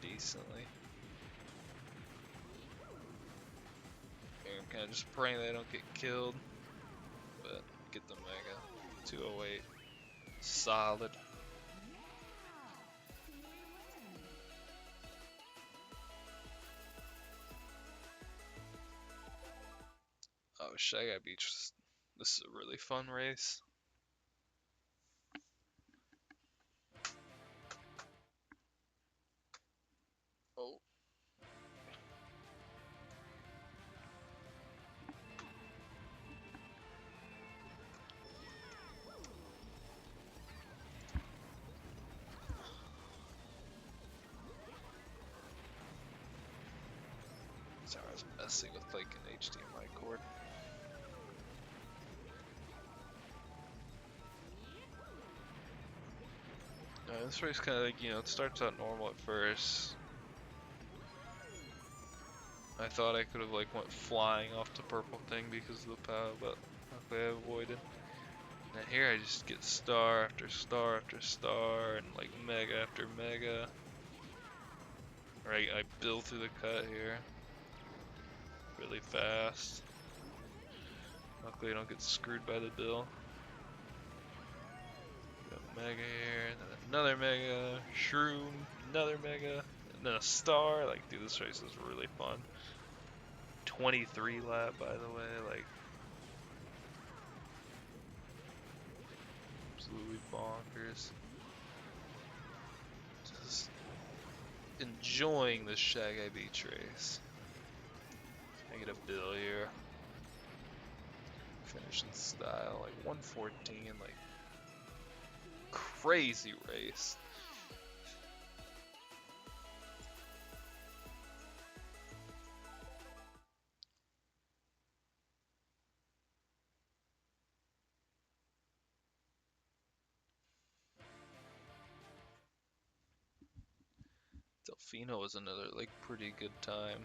decently. I'm kind of just praying that I don't get killed, but get the mega. 208, solid. Oh, Shy Guy Beach. This is a really fun race. Oh. Sorry, I was messing with like an HDMI cord. This race kind of like, you know, it starts out normal at first. I thought I could have like went flying off the purple thing because of the power, but luckily I avoided. And here I just get star after star after star and like mega after mega. Right, I build through the cut here really fast. Luckily I don't get screwed by the bill. Got Mega here, and then another Mega, Shroom, another Mega, and then a Star. Like, dude, this race is really fun. 23 lap, by the way, like, absolutely bonkers. Just enjoying this Shag Beach race. I get a bill here. Finish in style, like 114, like crazy race. Delfino was another like pretty good time.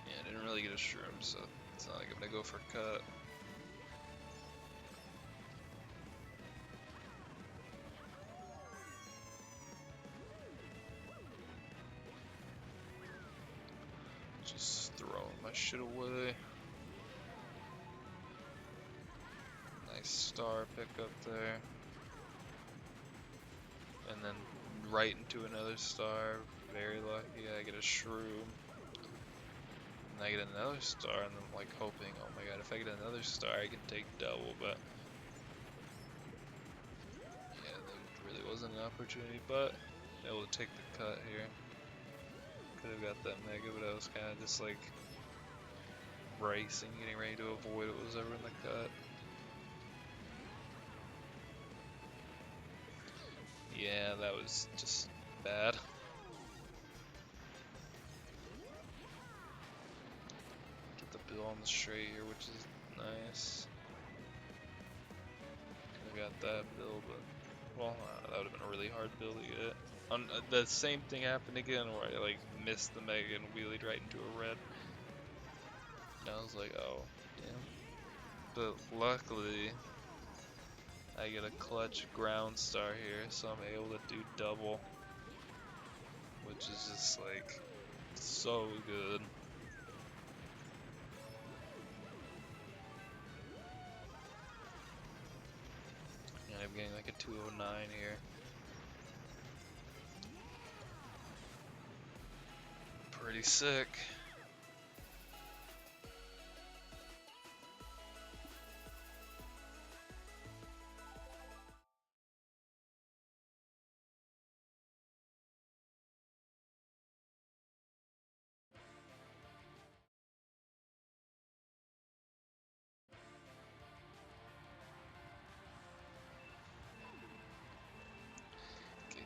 I didn't really get a shroom, so it's not like I'm gonna go for cut. Just throwing my shit away. Nice star pickup there. And then right into another star. Very lucky. I get a shroom. And I get another star, and I'm like hoping, oh my god, if I get another star, I can take double, but yeah, there really wasn't an opportunity, but able to take the cut here. Could have got that mega, but I was kind of just like racing, getting ready to avoid what was ever in the cut. Yeah, that was just bad. Get the bill on the straight here, which is nice. Could have got that bill, but well, that would have been a really hard bill to get. The same thing happened again, where I like missed the mega and wheelied right into a red. And I was like, oh, damn. But luckily, I get a clutch ground star here, so I'm able to do double, which is just like so good. And I'm getting like a 209 here. Pretty sick.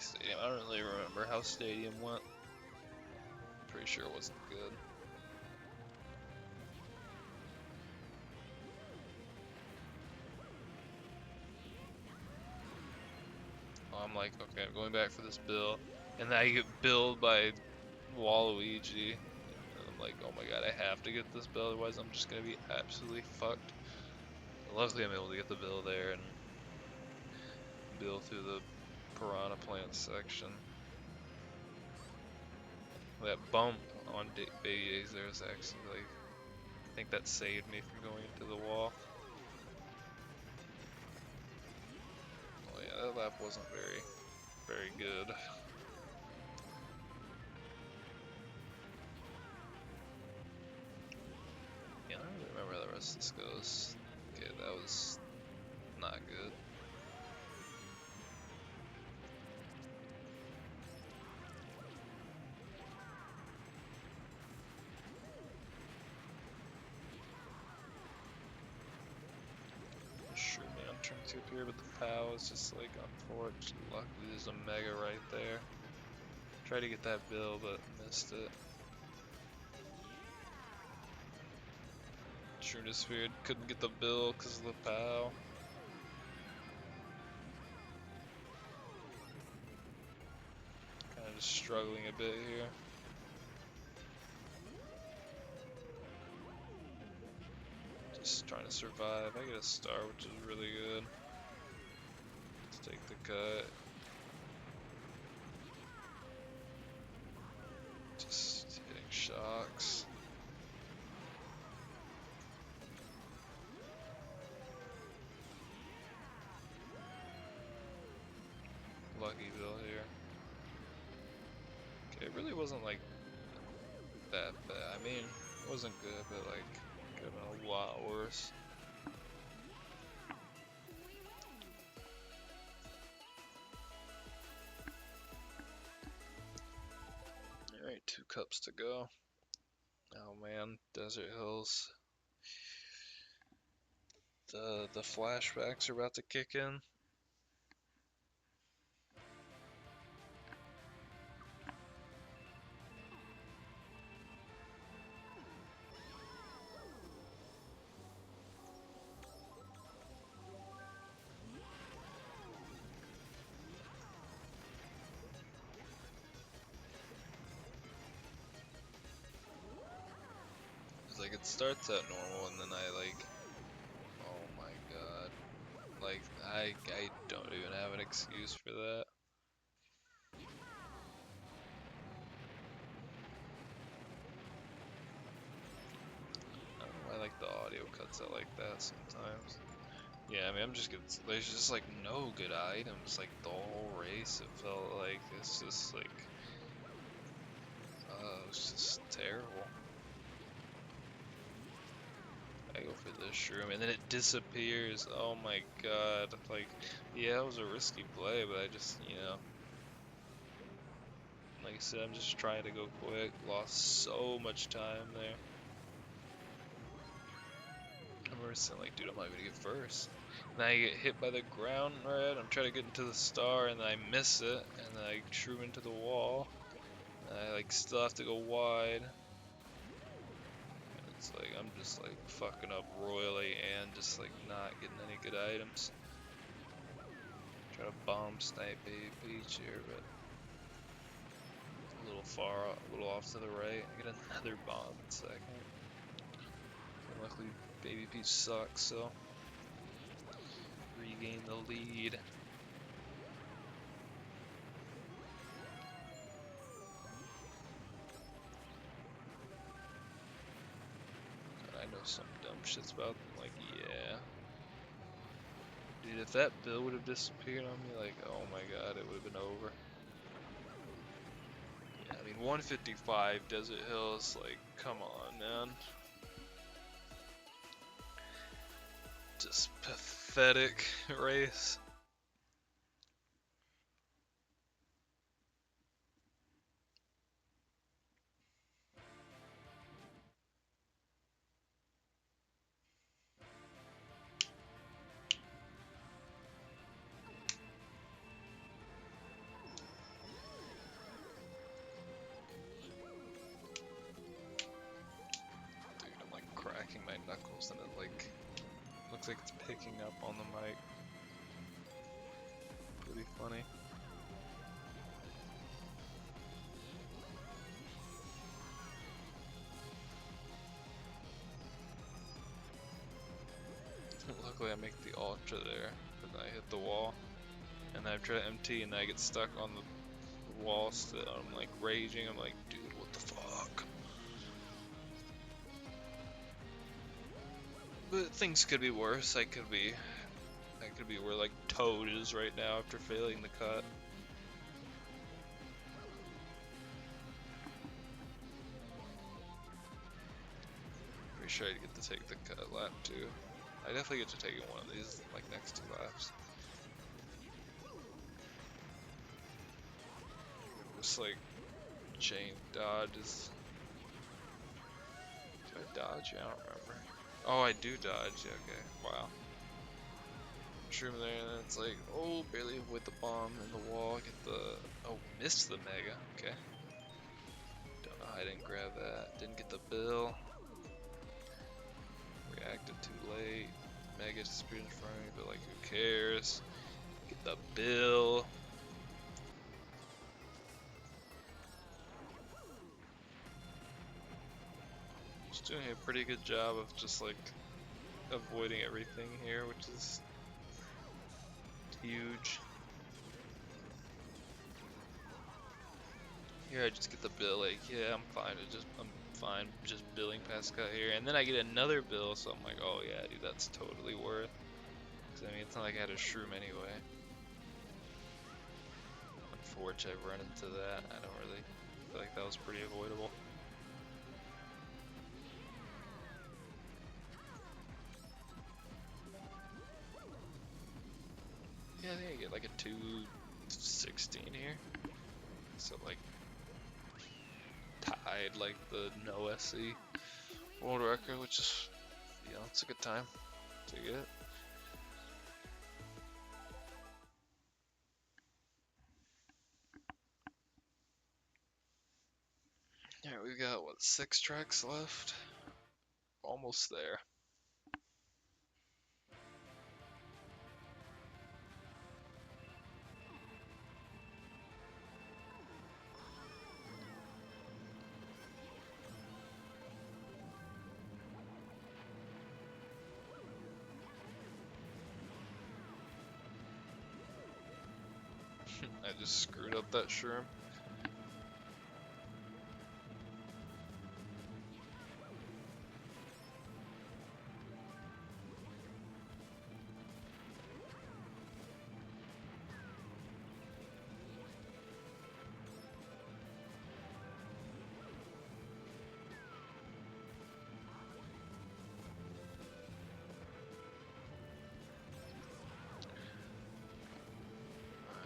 Stadium. I don't really remember how Stadium went. Pretty sure it wasn't good. I'm like, okay, I'm going back for this bill, and then I get billed by Waluigi. And I'm like, oh my god, I have to get this bill, otherwise I'm just gonna be absolutely fucked. But luckily, I'm able to get the bill there and bill through the Piranha Plant section. That bump on Baby Days there is actually like, I think that saved me from going into the wall. Oh yeah, that lap wasn't very good. Yeah, I don't really remember how the rest of this goes. Okay, that was not good. Sure, man, turn to appear, but the POW is just like unfortunate. Luckily there's a Mega right there. Tried to get that bill, but missed it. True Sphere couldn't get the bill because of the POW. Kind of just struggling a bit here. Just trying to survive. I get a star, which is really good. Let's take the cut. Just hitting shocks. Lucky bill here. Okay, it really wasn't like that bad. I mean, it wasn't good, but like could have been a lot worse. Alright, 2 cups to go. Oh man, Desert Hills. The flashbacks are about to kick in. It's like it starts at normal and then I like, oh my god. Like I don't even have an excuse for that. I don't know why like the audio cuts out like that sometimes. Yeah, I mean I'm just getting, there's just like no good items like the whole race. It felt like it's just like it's just terrible. I go for this shroom and then it disappears. Oh my god. Like, yeah, it was a risky play, but I just, you know, like I said, I'm just trying to go quick. Lost so much time there. I remember saying like, dude, I'm not gonna get first. And I get hit by the ground right. I'm trying to get into the star and then I miss it and then I shroom into the wall. And I like still have to go wide. It's like I'm just like fucking up royally and just like not getting any good items. Try to bomb snipe Baby Peach here, but a little far, a little off to the right. I get another bomb in second. And luckily Baby Peach sucks, so regain the lead. I know some dumb shit's about them, like, yeah. Dude, if that bill would have disappeared on me, like, oh my god, it would have been over. Yeah, I mean, 155 Desert Hills, like, come on, man. Just pathetic race. Cracking my knuckles and it like looks like it's picking up on the mic. Pretty funny. Luckily I make the ultra there, but then I hit the wall. And I try to MT and I get stuck on the wall still. I'm like raging, I'm like, dude, what the fuck? But things could be worse. I could be where like Toad is right now after failing the cut. Pretty sure I get to take the cut lap too. I definitely get to take one of these like next 2 laps. Just like chain dodges. Do I dodge? I don't remember. Oh, I do dodge. Okay, wow. shroom there, and then it's like, oh, barely avoid the bomb in the wall, get the, oh, missed the mega, okay. Don't know how I didn't grab that, didn't get the bill. Reacted too late, mega disappeared in front of me, but like, who cares? Get the bill. Just doing a pretty good job of just like avoiding everything here, which is huge. Here I just get the bill, like, yeah, I'm fine. I'm fine just billing past cut here, and then I get another bill, so I'm like, oh yeah, dude, that's totally worth. Cause I mean, it's not like I had a shroom anyway. Unfortunately, I've run into that. I don't really feel like that was pretty avoidable. Yeah, I think I get like a 216 here. So like tied like the no SC world record, which is, you know, it's a good time to get. Alright, we've got what, 6 tracks left? Almost there. I just screwed up that shroom.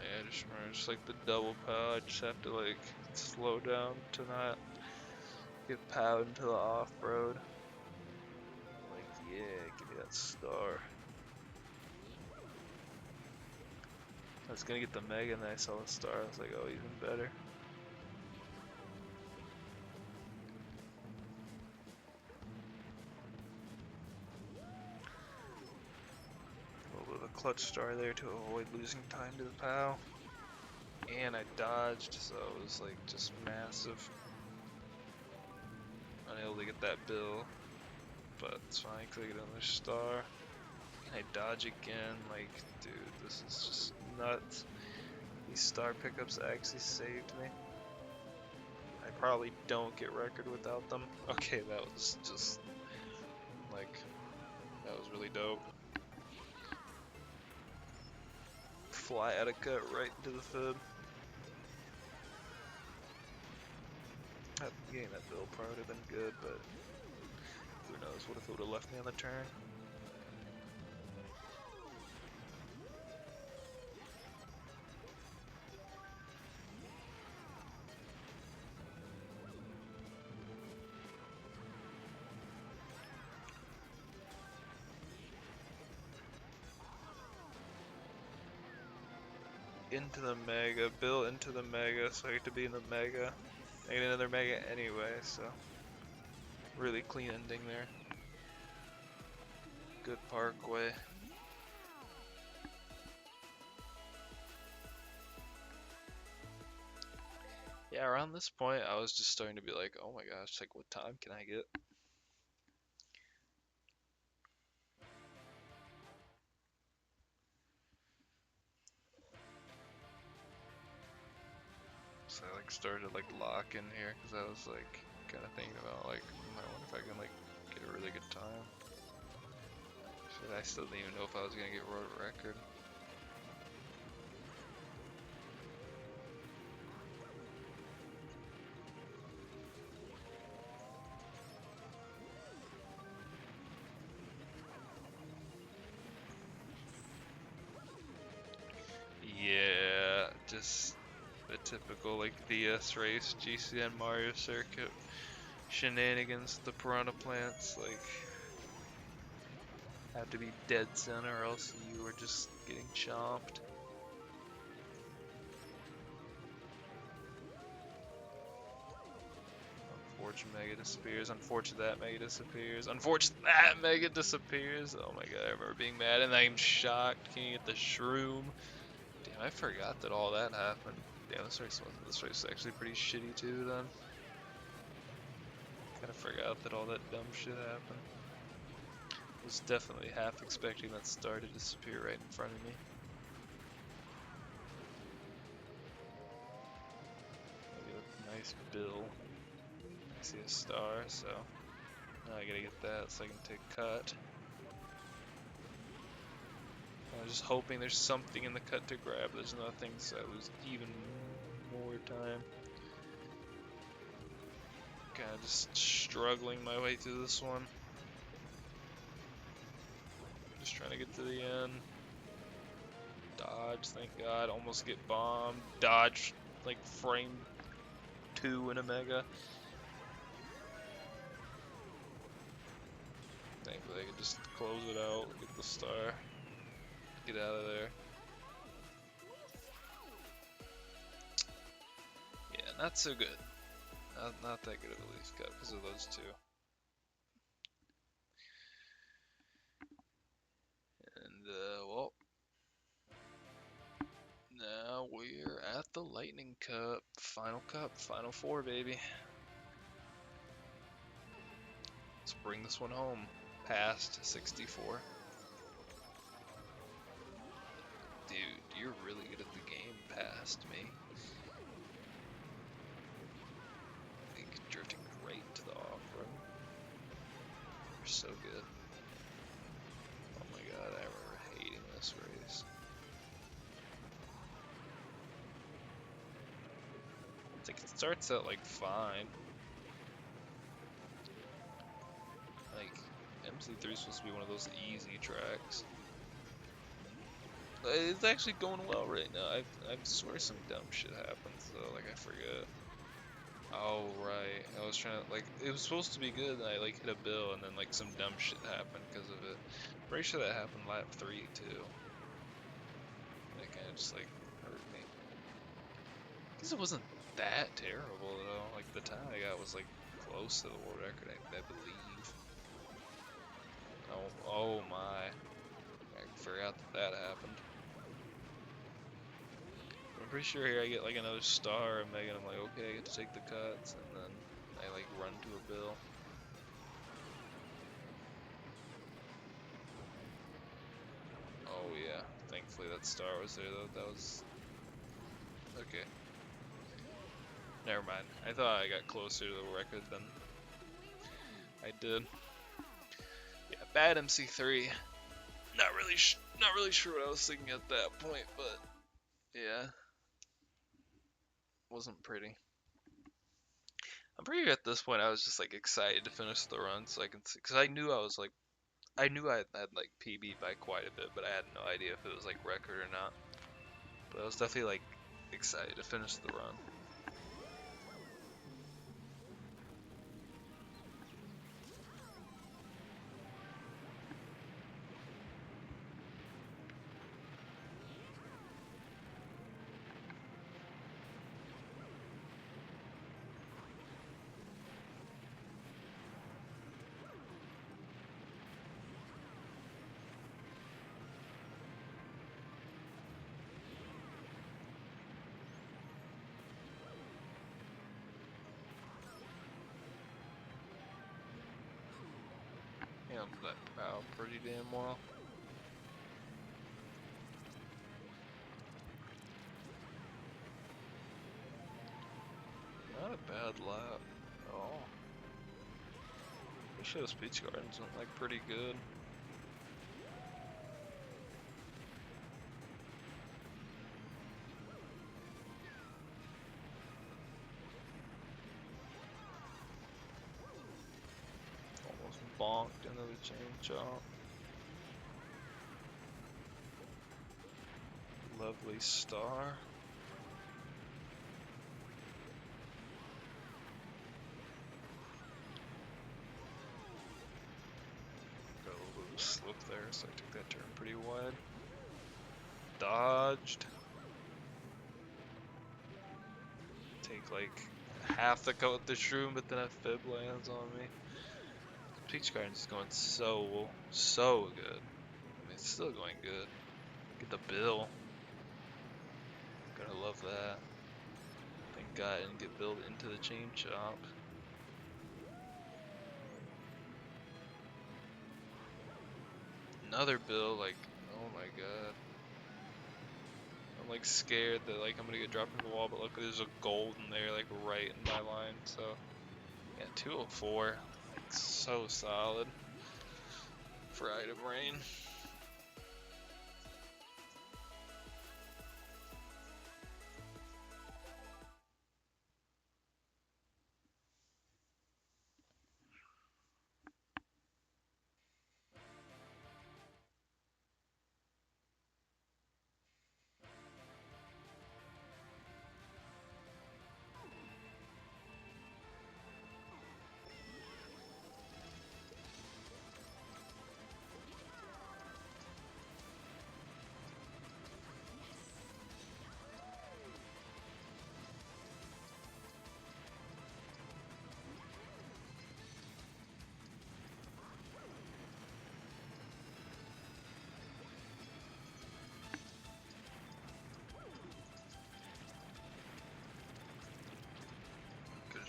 Yeah, just like the double pow, I just have to like slow down to not get powed into the off-road. Like, yeah, give me that star. I was gonna get the mega and then I saw the star, I was like, oh, even better. A little bit of a clutch star there to avoid losing time to the POW. And I dodged, so it was like just massive. Unable to get that bill, but it's fine because I get another star. And I dodge again, like, dude, this is just nuts. These star pickups actually saved me. I probably don't get record without them. Okay, that was just, like, that was really dope. Fly out of cut right into the fib. Getting that bill probably would have been good, but who knows, what if it would have left me on the turn? Into the mega, bill into the mega, so I get to be in the mega. I get another mega anyway, so really clean ending there. Good parkway. Yeah, around this point I was just starting to be like, oh my gosh, like what time can I get? So I like started to like lock in here because I was like kind of thinking about like, I wonder if I can like get a really good time. Shit, I still didn't even know if I was gonna get road record. Yeah, just a typical like DS race, GCN Mario circuit shenanigans with the piranha plants, like have to be dead center or else you are just getting chomped. Unfortunate Mega disappears. Unfortunate that Mega disappears. Unfortunate that Mega disappears. Oh my god, I remember being mad and I'm shocked. Can you get the shroom? Damn, I forgot that all that happened. Damn, this race was actually pretty shitty too then. Kinda forgot that all that dumb shit happened. Was definitely half expecting that star to disappear right in front of me. Maybe a nice bill. I see a star, so now I gotta get that so I can take cut. I was just hoping there's something in the cut to grab. There's nothing, so I lose even more time. Kinda just struggling my way through this one. Just trying to get to the end. Dodge, thank god. Almost get bombed. Dodge, like frame 2 in a Mega. Thankfully I could just close it out, get the star, get out of there. Yeah, not so good. Not that good of a leaf cut because of those two. And, well, now we're at the Lightning Cup. Final 4, baby. Let's bring this one home. Past 64. Dude, you're really good at the game past me. Like, drifting right to the off-road. You're so good. Oh my god, I remember hating this race. It's like, it starts out like fine. Like, MC3 is supposed to be one of those easy tracks. It's actually going well right now. I swear some dumb shit happens though, like I forget. Oh right, I was trying to, like, it was supposed to be good and I like hit a bill and then like some dumb shit happened because of it. Pretty sure that happened lap 3 too. That kinda just like hurt me. I guess it wasn't that terrible though. Like the time I got was like close to the world record, I believe. Oh my. I forgot that happened. I'm pretty sure here I get like another star and Mega and I'm like, okay, I get to take the cuts, and then I like run to a bill. Oh yeah, thankfully that star was there though. That was okay. Never mind. I thought I got closer to the record than I did. Yeah, bad MC3. Not really sure what I was thinking at that point, but yeah, wasn't pretty. I'm pretty sure at this point I was just like excited to finish the run so I can see, because I knew I had like PB'd by quite a bit, but I had no idea if it was like record or not. But I was definitely like excited to finish the run. Handled that power pretty damn well. Not a bad lap at all. Pretty sure those Peach Gardens went like pretty good. Almost bonked into the chain chomp. Lovely star. Got a little bit of slope there, so I took that turn pretty wide. Dodged. Take like half the cut with the shroom, but then a fib lands on me. Peach Garden's is going so good. I mean, it's still going good. Get the bill. Gonna love that. Thank God I didn't get billed into the chain chomp. Another bill, like, oh my god. I'm like scared that like I'm gonna get dropped into the wall, but look, there's a gold in there, like right in my line, so. Yeah, 204. Like, so solid for Item Rain.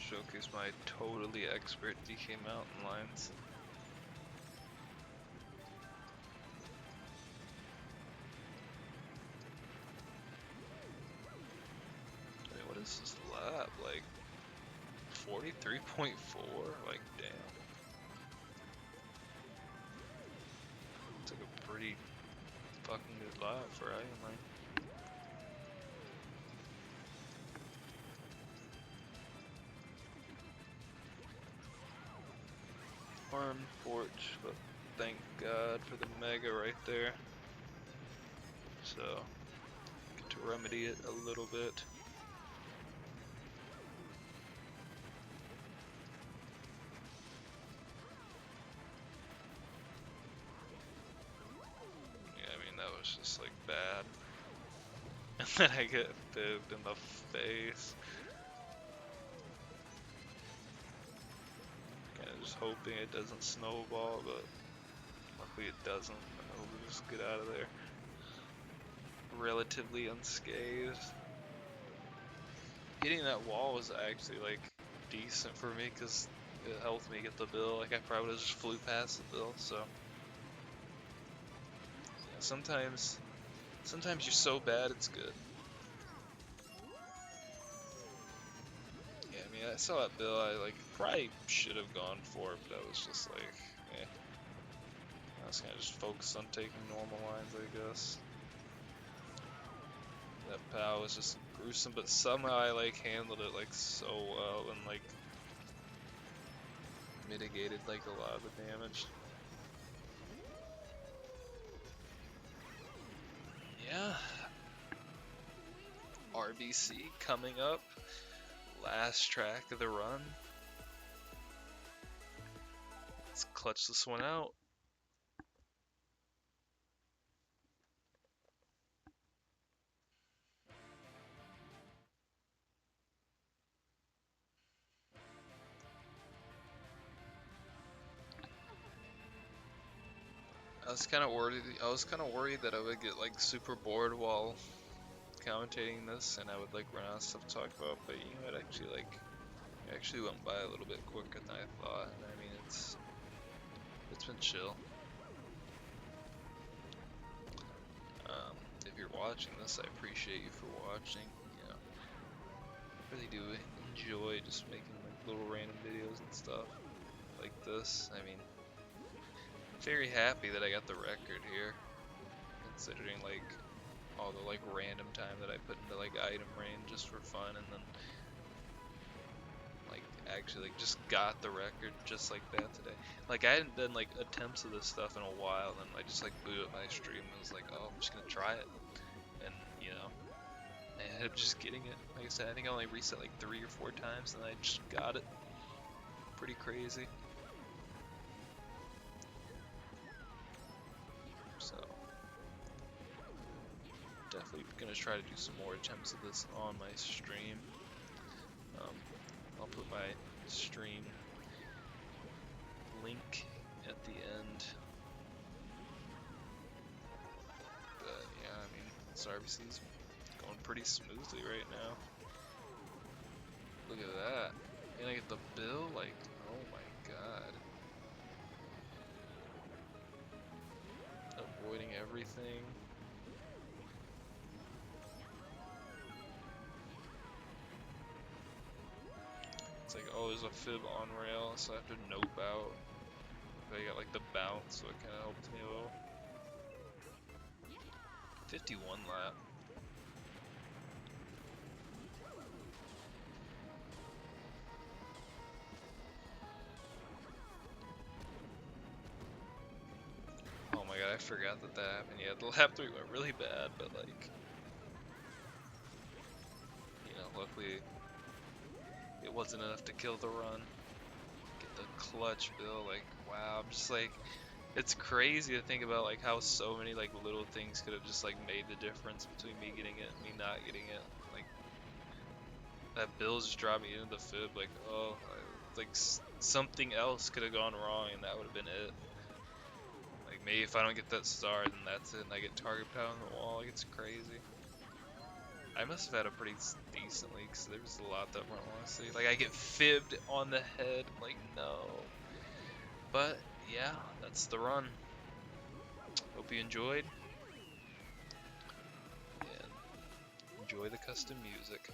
Showcase my totally expert DK mountain lines. I mean, what is this lap? Like 43.4? Like, damn. Took a pretty fucking good lap for Item Rain. Farm porch, but thank God for the mega right there. So, get to remedy it a little bit. Yeah, I mean, that was just like bad. And then I get fibbed in the face. Just hoping it doesn't snowball, but luckily it doesn't. And we'll just get out of there relatively unscathed. Hitting that wall was actually like decent for me because it helped me get the bill. Like I probably would have just flew past the bill. So yeah, sometimes you're so bad it's good. Yeah, I mean, I saw that bill, I like probably should have gone for it, but I was just like, eh. I was kind of just focused on taking normal lines, I guess. That POW was just gruesome, but somehow I like handled it like so well and like mitigated like a lot of the damage. Yeah. RBC coming up. Last track of the run. Let's clutch this one out. I was kind of worried that I would get like super bored while commentating this, and I would like run out of stuff to talk about. But you know, it actually went by a little bit quicker than I thought. And I mean, it's been chill. If you're watching this, I appreciate you for watching. You know, I really do enjoy just making like little random videos and stuff like this. I mean, I'm very happy that I got the record here, considering like all the like random time that I put into like Item Rain just for fun, and then like actually like just got the record just like that today. Like I hadn't done like attempts of this stuff in a while, and I just like booted up my stream and was like, oh, I'm just gonna try it, and you know, I ended up just getting it. Like I said, I think I only reset like 3 or 4 times, and I just got it. Pretty crazy. gonna try to do some more attempts of this on my stream. I'll put my stream link at the end. But yeah, I mean, this RBC is going pretty smoothly right now. Look at that. And I get the bill, like, oh my god. Avoiding everything. It's like, oh, there's a fib on rail, so I have to nope out. But I got like the bounce, so it kind of helped me a little. 51 lap. Oh my god, I forgot that happened. Yeah, the lap 3 went really bad, but like, you know, luckily it wasn't enough to kill the run. Get the clutch bill, like, wow, I'm just like, it's crazy to think about like how so many like little things could have just like made the difference between me getting it and me not getting it. Like, that bill just dropped me into the fib, like, oh, like something else could have gone wrong and that would have been it. Like, maybe if I don't get that star, then that's it, and I get target power on the wall. Like, it's crazy. I must have had a pretty decent leak, because there was a lot that went honestly. Like, I get fibbed on the head. Like, no. But, yeah, that's the run. Hope you enjoyed. And enjoy the custom music.